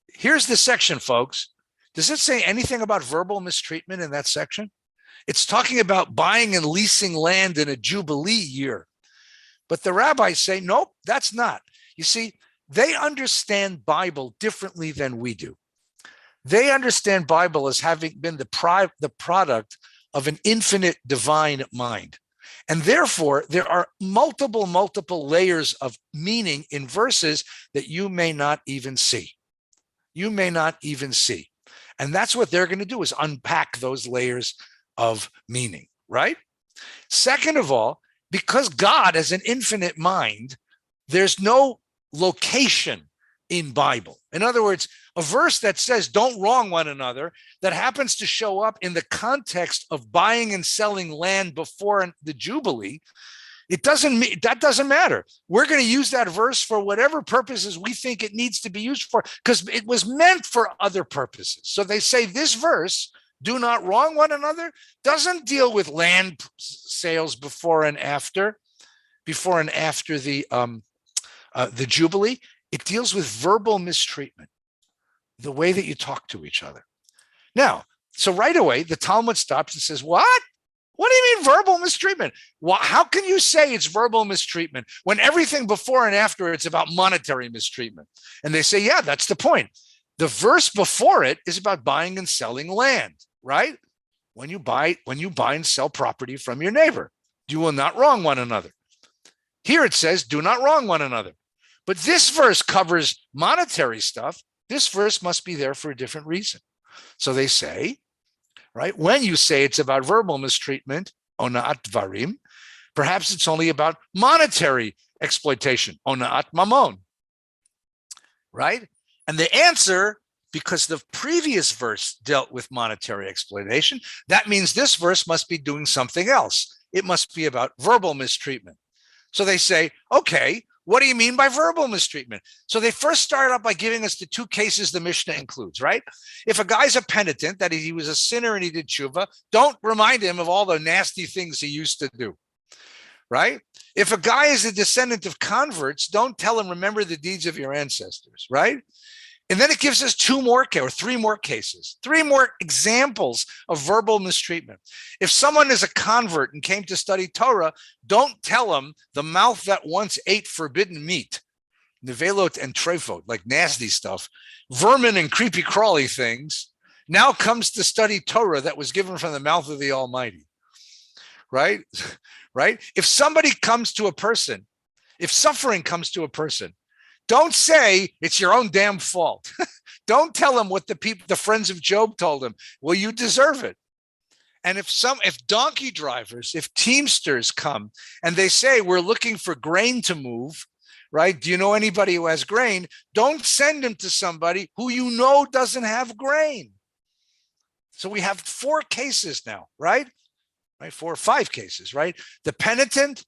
Here's the section, folks. Does it say anything about verbal mistreatment in that section? It's talking about buying and leasing land in a Jubilee year. But the rabbis say, nope, that's not. You see, they understand Bible differently than we do. They understand Bible as having been the product of an infinite divine mind. And therefore, there are multiple layers of meaning in verses that you may not even see. You may not even see. And that's what they're going to do, is unpack those layers of meaning, right? Second of all, because God has an infinite mind, there's no location in Bible. In other words, a verse that says don't wrong one another, that happens to show up in the context of buying and selling land before the Jubilee, that doesn't matter. We're going to use that verse for whatever purposes we think it needs to be used for, because it was meant for other purposes. So they say this verse, do not wrong one another, doesn't deal with land sales before and after the Jubilee. It deals with verbal mistreatment, the way that you talk to each other. Now, so right away, the Talmud stops and says, what? What do you mean verbal mistreatment? Well, how can you say it's verbal mistreatment when everything before and after it's about monetary mistreatment? And they say, yeah, that's the point. The verse before it is about buying and selling land, right? When you buy and sell property from your neighbor, you will not wrong one another. Here it says, do not wrong one another. But this verse covers monetary stuff. This verse must be there for a different reason. So they say, right, when you say it's about verbal mistreatment, ona'at dvarim, perhaps it's only about monetary exploitation, ona'at mamon, right? And the answer, because the previous verse dealt with monetary exploitation, that means this verse must be doing something else. It must be about verbal mistreatment. So they say, okay, what do you mean by verbal mistreatment? So they first start out by giving us the two cases the Mishnah includes, right? If a guy's a penitent, that he was a sinner and he did tshuva, don't remind him of all the nasty things he used to do, right? If a guy is a descendant of converts, don't tell him, remember the deeds of your ancestors, right? And then it gives us two more or three more cases, three more examples of verbal mistreatment. If someone is a convert and came to study Torah, don't tell them the mouth that once ate forbidden meat, nevelot and trefot, like nasty stuff, vermin and creepy crawly things, now comes to study Torah that was given from the mouth of the Almighty. Right? Right? If somebody comes to a person, if suffering comes to a person, don't say it's your own damn fault. Don't tell them what the friends of Job told him. Well, you deserve it. And if donkey drivers, if teamsters come and they say, we're looking for grain to move, right? Do you know anybody who has grain? Don't send them to somebody who you know doesn't have grain. So we have 4 cases now, right? 4 or 5 cases, right? The penitent,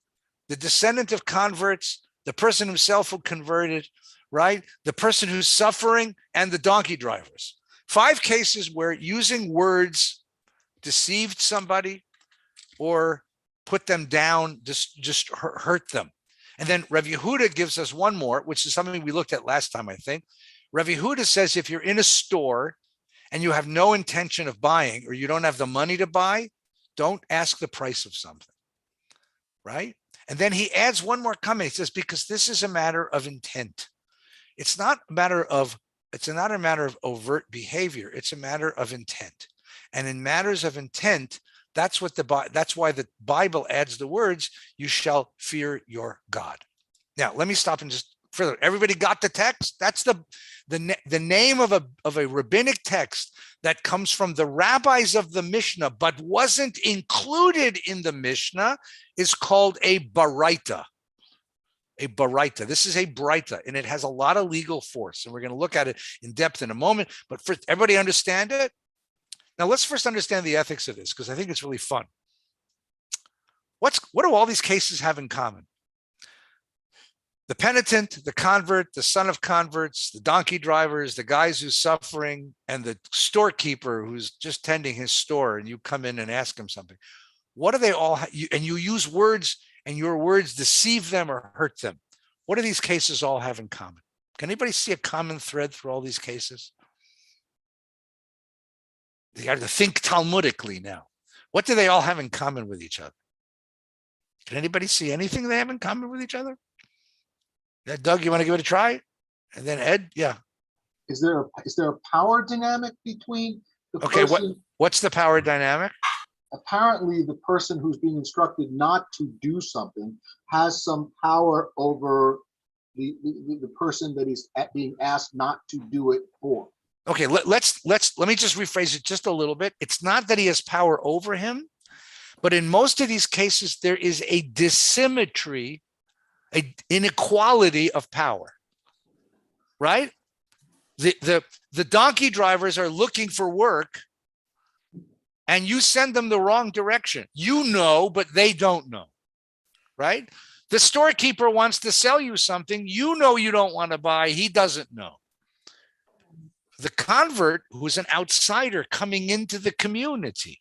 the descendant of converts, the person himself who converted, right? The person who's suffering, and the donkey drivers. 5 cases where using words deceived somebody or put them down, just hurt them. And then Rav Yehuda gives us one more, which is something we looked at last time, I think. Rav Yehuda says if you're in a store and you have no intention of buying, or you don't have the money to buy, don't ask the price of something, right? And then he adds one more comment. He says, because this is a matter of intent. It's not a matter of overt behavior. It's a matter of intent. And in matters of intent, that's why the Bible adds the words, you shall fear your God. Now, let me stop and just further. Everybody got the text? That's the name of a rabbinic text that comes from the rabbis of the Mishnah, but wasn't included in the Mishnah, is called a baraita. A baraita. This is a baraita, and it has a lot of legal force, and we're going to look at it in depth in a moment. But first, everybody understand it? Now, let's first understand the ethics of this, because I think it's really fun. What do all these cases have in common? The penitent, the convert, the son of converts, the donkey drivers, the guys who's suffering, and the storekeeper who's just tending his store, and you come in and ask him something. What do they all and you use words, and your words deceive them or hurt them. What do these cases all have in common? Can anybody see a common thread through all these cases? You got to think Talmudically now. What do they all have in common with each other? Can anybody see anything they have in common with each other? Yeah, Doug, you want to give it a try? And then Ed, yeah. Is there a power dynamic between the Okay, person? what's the power dynamic? Apparently, the person who's being instructed not to do something has some power over the person that is being asked not to do it for. Okay, let me just rephrase it just a little bit. It's not that he has power over him, but in most of these cases, there is a dissymmetry, an inequality of power, right? The donkey drivers are looking for work, and you send them the wrong direction. You know, but they don't know, right? The storekeeper wants to sell you something. You know you don't want to buy. He doesn't know. The convert, who's an outsider coming into the community,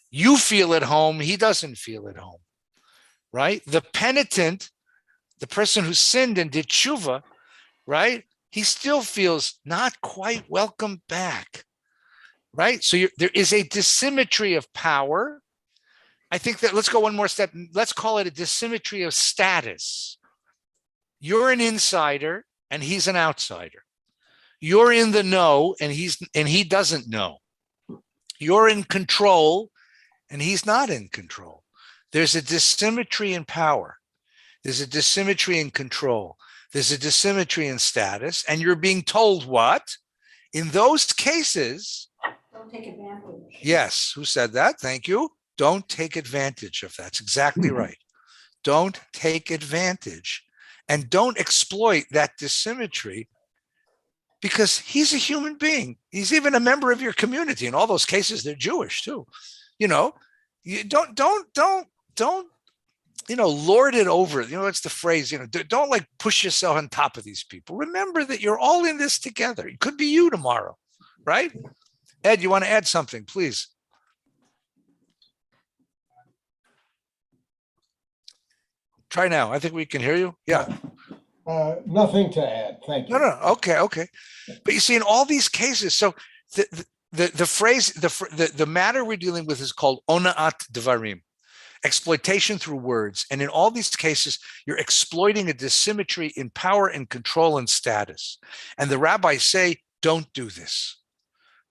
you feel at home. He doesn't feel at home, right? The penitent, the person who sinned and did tshuva, right? He still feels not quite welcome back. Right? So there is a dissymmetry of power. I think that let's go one more step. Let's call it a dissymmetry of status. You're an insider and he's an outsider. You're in the know and he doesn't know. You're in control and he's not in control. There's a dissymmetry in power. There's a dissymmetry in control. There's a dissymmetry in status. And you're being told what? In those cases, don't take advantage. Yes, who said that? Thank you. Don't take advantage of that. That's exactly right. Don't take advantage and don't exploit that dissymmetry, because he's a human being. He's even a member of your community. In all those cases, they're Jewish too. You know, you don't lord it over. You know, it's the phrase, don't like push yourself on top of these people. Remember that you're all in this together. It could be you tomorrow, right? Ed, you want to add something, please? Try now. I think we can hear you. Yeah. Nothing to add. Thank you. No. Okay. But you see, in all these cases, so the phrase, the matter we're dealing with is called ona'at devarim, exploitation through words. And in all these cases, you're exploiting a dissymmetry in power and control and status. And the rabbis say, don't do this.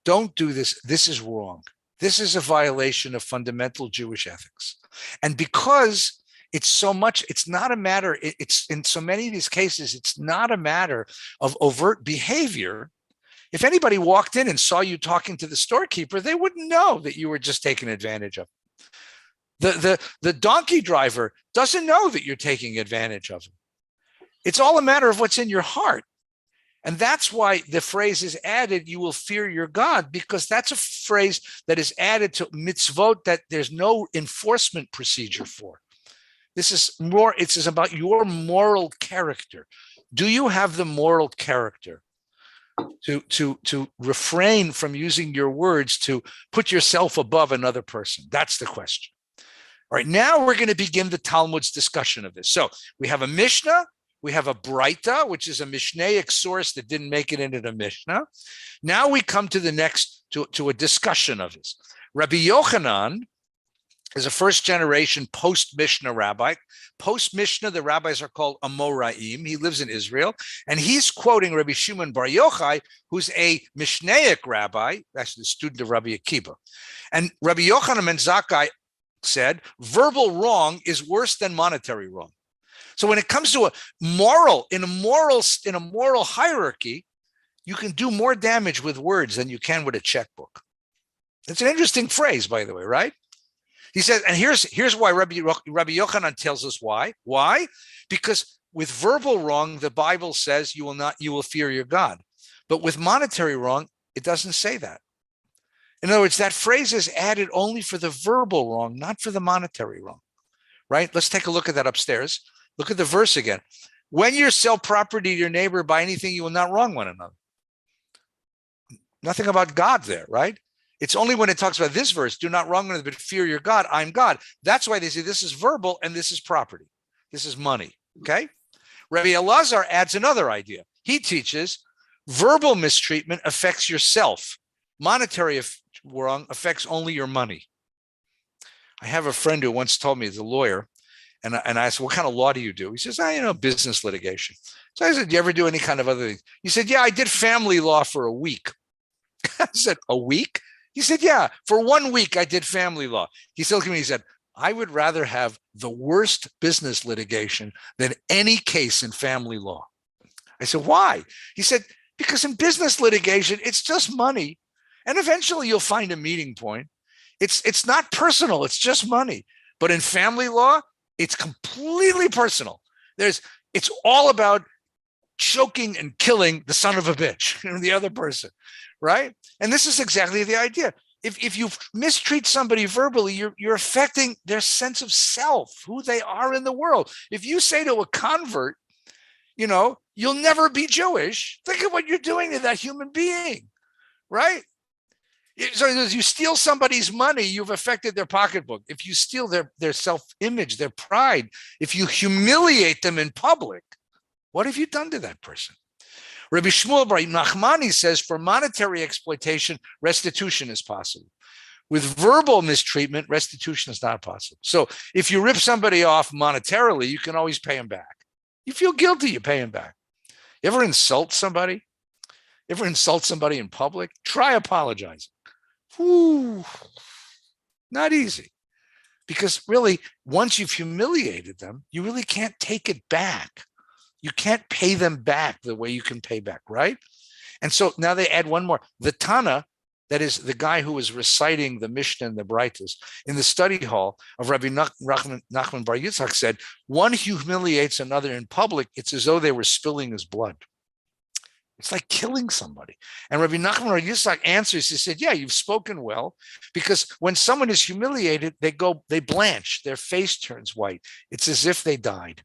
Don't do this. This is wrong. This is a violation of fundamental Jewish ethics. And because it's so much, it's not a matter, it's in so many of these cases, it's not a matter of overt behavior. If anybody walked in and saw you talking to the storekeeper, they wouldn't know that you were just taken advantage of. The donkey driver doesn't know that you're taking advantage of him. It's all a matter of what's in your heart. And that's why the phrase is added, you will fear your God, because that's a phrase that is added to mitzvot that there's no enforcement procedure for. This is more, it's about your moral character. Do you have the moral character to refrain from using your words to put yourself above another person? That's the question. All right, now we're going to begin the Talmud's discussion of this. So we have a Mishnah, we have a Braita, which is a Mishnaic source that didn't make it into the Mishnah. Now we come to the next, to a discussion of this. Rabbi Yochanan is a first generation post-Mishnah rabbi. Post-Mishnah, the rabbis are called Amoraim. He lives in Israel. And he's quoting Rabbi Shimon Bar Yochai, who's a Mishnaic rabbi, actually the student of Rabbi Akiva. And Rabbi Yochanan ben Zakkai said, verbal wrong is worse than monetary wrong. So when it comes to in a moral hierarchy, you can do more damage with words than you can with a checkbook. It's an interesting phrase, by the way, right? He says, and here's why Rabbi Yochanan tells us why. Why? Because with verbal wrong, the Bible says you will fear your God. But with monetary wrong, it doesn't say that. In other words, that phrase is added only for the verbal wrong, not for the monetary wrong, right? Let's take a look at that upstairs. Look at the verse again. When you sell property to your neighbor, buy anything, you will not wrong one another. Nothing about God there, right? It's only when it talks about this verse, do not wrong one another, but fear your God, I'm God. That's why they say this is verbal and this is property. This is money, okay? Rabbi Elazar adds another idea. He teaches verbal mistreatment affects yourself. Monetary wrong affects only your money. I have a friend who once told me, he's a lawyer, and I asked, what kind of law do you do? He says, business litigation. So I said, do you ever do any kind of other thing? He said, yeah, I did family law for a week. I said, a week? He said, yeah, for 1 week I did family law. He still looked at me, he said, I would rather have the worst business litigation than any case in family law. I said, why? He said, because in business litigation, it's just money. And eventually you'll find a meeting point. It's not personal, it's just money. But in family law, it's completely personal. It's all about choking and killing the son of a bitch, the other person, right? And this is exactly the idea. If you mistreat somebody verbally, you're affecting their sense of self, who they are in the world. If you say to a convert, you'll never be Jewish, think of what you're doing to that human being, right? So as you steal somebody's money, you've affected their pocketbook. If you steal their self-image, their pride, if you humiliate them in public, what have you done to that person? Rabbi Shmuel Bar Nachmani says for monetary exploitation, restitution is possible. With verbal mistreatment, restitution is not possible. So if you rip somebody off monetarily, you can always pay them back. You feel guilty, you pay them back. You ever insult somebody? Ever insult somebody in public? Try apologizing. Whew, not easy. Because really, once you've humiliated them, you really can't take it back. You can't pay them back the way you can pay back, right? And so now they add one more. The Tana, that is the guy who was reciting the Mishnah and the Braitas, in the study hall of Rabbi Nachman Bar Yitzchak said, one humiliates another in public, it's as though they were spilling his blood. It's like killing somebody. And Rabbi Nachman Bar Yitzchak answers, he said, yeah, you've spoken well, because when someone is humiliated, they blanch, their face turns white. It's as if they died.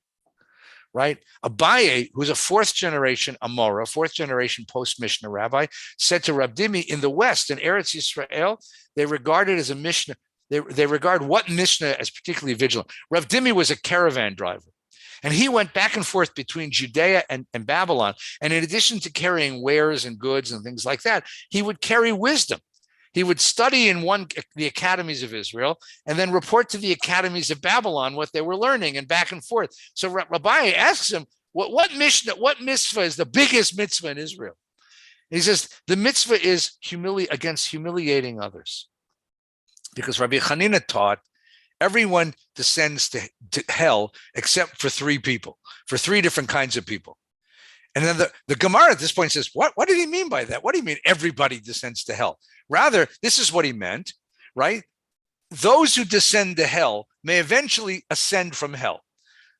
Right? Abaye, who's a fourth generation Amora, fourth generation post-Mishnah rabbi, said to Rab Dimi, in the West, in Eretz Yisrael, they regard it as a Mishnah. They regard what Mishnah as particularly vigilant. Rab Dimi was a caravan driver. And he went back and forth between Judea and Babylon. And in addition to carrying wares and goods and things like that, he would carry wisdom. He would study in the academies of Israel and then report to the academies of Babylon what they were learning, and back and forth. So Rabbi asks him, what mitzvah is the biggest mitzvah in Israel? And he says, the mitzvah is against humiliating others. Because Rabbi Hanina taught everyone descends to hell except for three people, for three different kinds of people. And then the Gemara at this point says, what did he mean by that? What do you mean everybody descends to hell? Rather, this is what he meant, right? Those who descend to hell may eventually ascend from hell.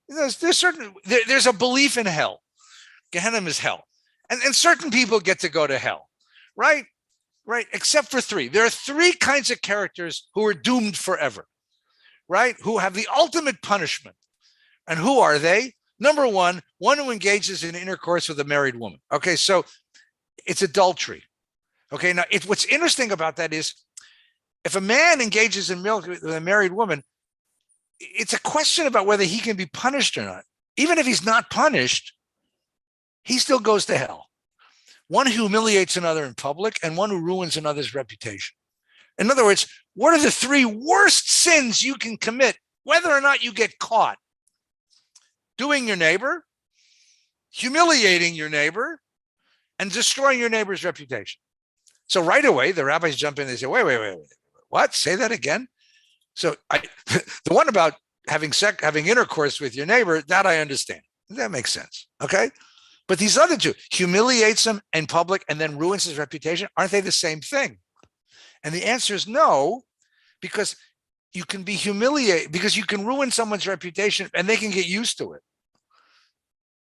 There's a belief in hell. Gehenna is hell. And certain people get to go to hell, right? Right, except for three. There are three kinds of characters who are doomed forever, right? Who have the ultimate punishment. And who are they? Number one who engages in intercourse with a married woman. Okay, so it's adultery. Okay, now what's interesting about that is if a man engages in with a married woman, it's a question about whether he can be punished or not. Even if he's not punished, he still goes to hell. One who humiliates another in public and one who ruins another's reputation. In other words, what are the three worst sins you can commit, whether or not you get caught? Doing your neighbor, humiliating your neighbor, and destroying your neighbor's reputation. So right away, the rabbis jump in and they say, wait, what? Say that again? So the one about having intercourse with your neighbor, that I understand. That makes sense, okay? But these other two, humiliates him in public and then ruins his reputation, aren't they the same thing? And the answer is no, because you can be humiliated, because you can ruin someone's reputation and they can get used to it.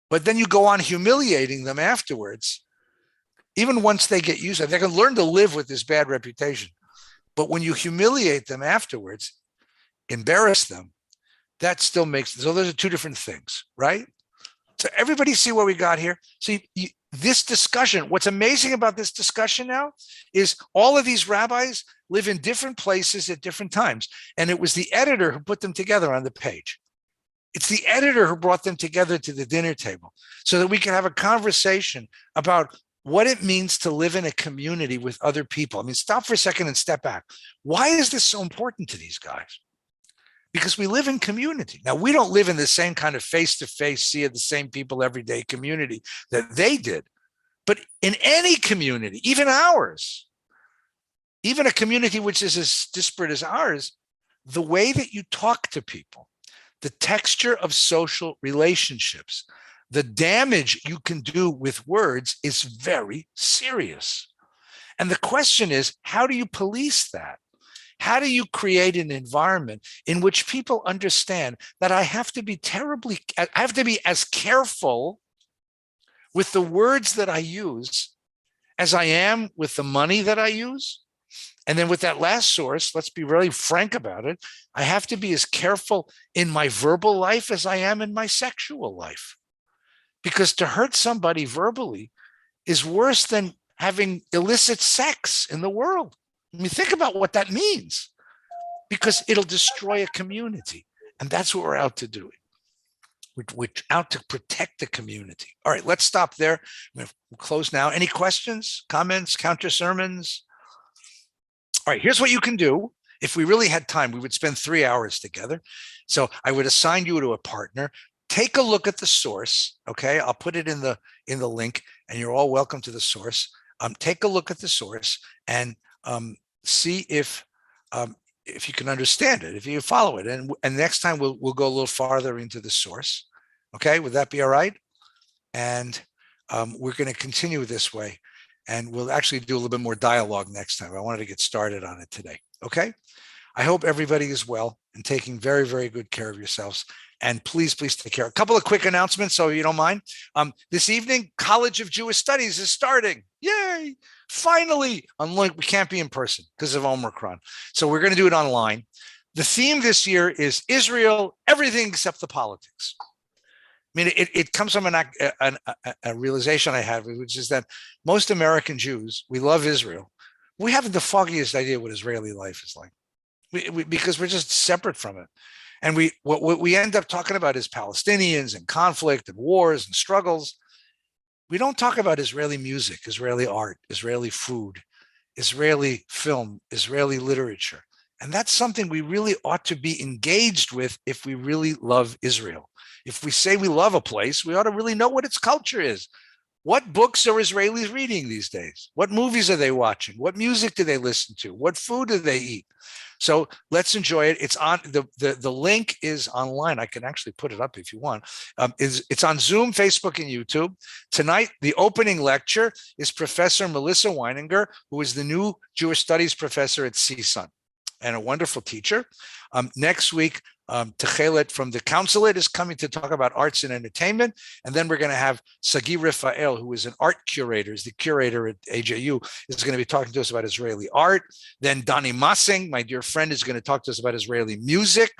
But then you go on humiliating them afterwards. Even once they get used to it, they can learn to live with this bad reputation. But when you humiliate them afterwards, embarrass them, that still makes, so those are two different things, right? So everybody see what we got here? See, this discussion, what's amazing about this discussion now is all of these rabbis live in different places at different times. And it was the editor who put them together on the page. It's the editor who brought them together to the dinner table so that we can have a conversation about what it means to live in a community with other people. I mean, stop for a second and step back. Why is this so important to these guys? Because we live in community. Now, we don't live in the same kind of face-to-face, see the same people every day community that they did. But in any community, even ours, even a community which is as disparate as ours, the way that you talk to people, the texture of social relationships, the damage you can do with words is very serious. And the question is, how do you police that? How do you create an environment in which people understand that I have to be as careful with the words that I use as I am with the money that I use? And then with that last source, let's be really frank about it. I have to be as careful in my verbal life as I am in my sexual life. Because to hurt somebody verbally is worse than having illicit sex in the world. I mean, think about what that means, because it'll destroy a community. And that's what we're out to do. We're out to protect the community. All right, let's stop there. We'll close now. Any questions, comments, counter sermons? All right, here's what you can do. If we really had time, we would spend 3 hours together. So I would assign you to a partner. Take a look at the source, okay? I'll put it in the link, and you're all welcome to the source. Take a look at the source and see if you can understand it, if you follow it. And next time we'll go a little farther into the source. Okay, would that be all right? And we're going to continue this way. And we'll actually do a little bit more dialogue next time. I wanted to get started on it today. Okay, I hope everybody is well and taking very, very good care of yourselves. And please take care. A couple of quick announcements, so you don't mind. This evening, College of Jewish Studies is starting. Yay! Finally, unlike we can't be in person because of Omicron. So we're going to do it online. The theme this year is Israel, everything except the politics. I mean, it comes from a realization I had, which is that most American Jews, we love Israel. We haven't the foggiest idea what Israeli life is like. because we're just separate from it. And what we end up talking about is Palestinians and conflict and wars and struggles. We don't talk about Israeli music, Israeli art, Israeli food, Israeli film, Israeli literature. And that's something we really ought to be engaged with if we really love Israel. If we say we love a place, we ought to really know what its culture is. What books are Israelis reading these days? What movies are they watching? What music do they listen to? What food do they eat? So let's enjoy it. It's on the link is online. I can actually put it up if you want. It's on Zoom, Facebook, and YouTube. Tonight, the opening lecture is Professor Melissa Weininger, who is the new Jewish Studies professor at CSUN and a wonderful teacher. Next week, Techelet from the Consulate is coming to talk about arts and entertainment. And then we're going to have Sagi Rafael, who is an art curator, is the curator at AJU, is going to be talking to us about Israeli art. Then Donnie Massing, my dear friend, is going to talk to us about Israeli music.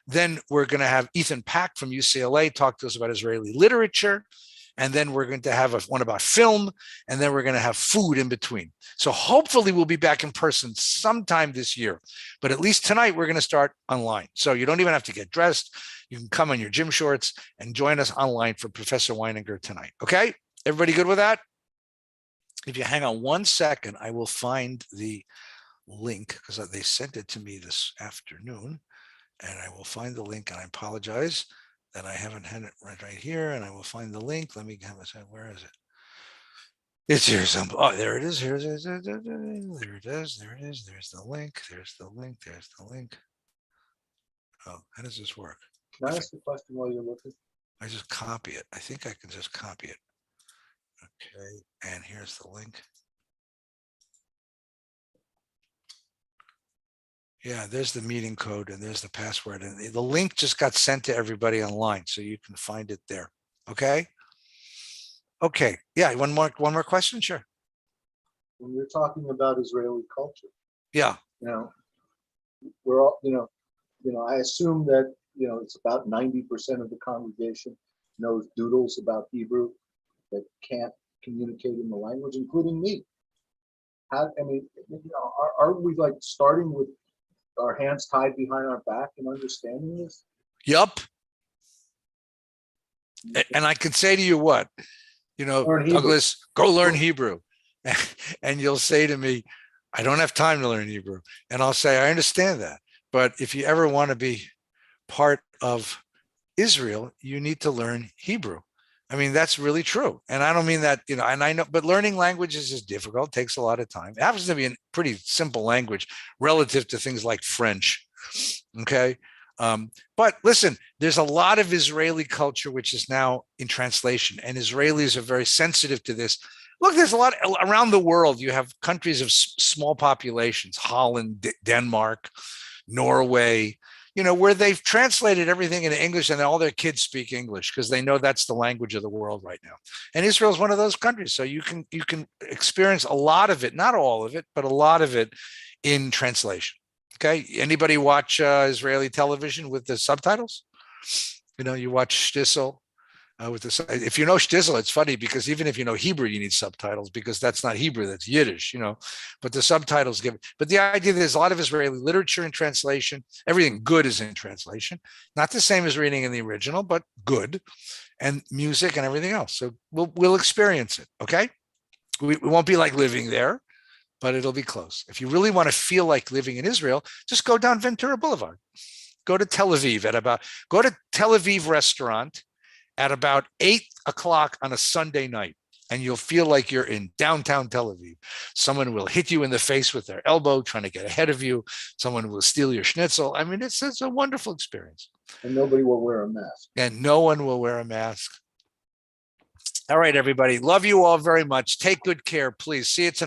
Then we're going to have Ethan Pack from UCLA talk to us about Israeli literature. And then we're going to have one about film, and then we're going to have food in between. So hopefully we'll be back in person sometime this year. But at least tonight, we're going to start online. So you don't even have to get dressed. You can come in your gym shorts and join us online for Professor Weininger tonight. Okay? Everybody good with that? If you hang on 1 second, I will find the link because they sent it to me this afternoon. And I will find the link, and I apologize that I haven't had it right here, and I will find the link. Let me have a second. Where is it? It's here. Oh, there it is. There it is. There it is. There it is. There's the link. There's the link. There's the link. Oh, how does this work? Can I ask a question while you're looking? I just copy it. I think I can just copy it. Okay, and here's the link. Yeah, there's the meeting code and there's the password, and the link just got sent to everybody online, so you can find it there. Okay. Okay. Yeah. One more question. Sure. When you're talking about Israeli culture, Yeah. We're all, I assume that, it's about 90% of the congregation knows doodles about Hebrew that can't communicate in the language, including me. Aren't we like starting with our hands tied behind our back and understanding this? Yup. And I can say to you what, Douglas, go learn Hebrew. And you'll say to me, I don't have time to learn Hebrew. And I'll say, I understand that. But if you ever want to be part of Israel, you need to learn Hebrew. I mean, that's really true. And I don't mean that, and I know, but learning languages is difficult, takes a lot of time. It happens to be a pretty simple language relative to things like French. Okay. But listen, there's a lot of Israeli culture which is now in translation, and Israelis are very sensitive to this. Look, there's a lot around the world. You have countries of small populations, Holland, Denmark, Norway, where they've translated everything into English, and all their kids speak English because they know that's the language of the world right now. And Israel is one of those countries. So you can experience a lot of it, not all of it, but a lot of it in translation. Okay. Anybody watch Israeli television with the subtitles? You watch Shtisel with the. If you know Shtisel, it's funny because even if you know Hebrew, you need subtitles because that's not Hebrew, that's Yiddish. But the subtitles give. But the idea that there's a lot of Israeli literature in translation. Everything good is in translation. Not the same as reading in the original, but good, and music and everything else. So we'll experience it. Okay, we won't be like living there, but it'll be close. If you really want to feel like living in Israel, just go down Ventura Boulevard. Go to Tel Aviv go to Tel Aviv restaurant at about 8 o'clock on a Sunday night, and you'll feel like you're in downtown Tel Aviv. Someone will hit you in the face with their elbow trying to get ahead of you. Someone will steal your schnitzel. I mean, it's a wonderful experience. And nobody will wear a mask. And no one will wear a mask. All right, everybody. Love you all very much. Take good care, please. See you tonight.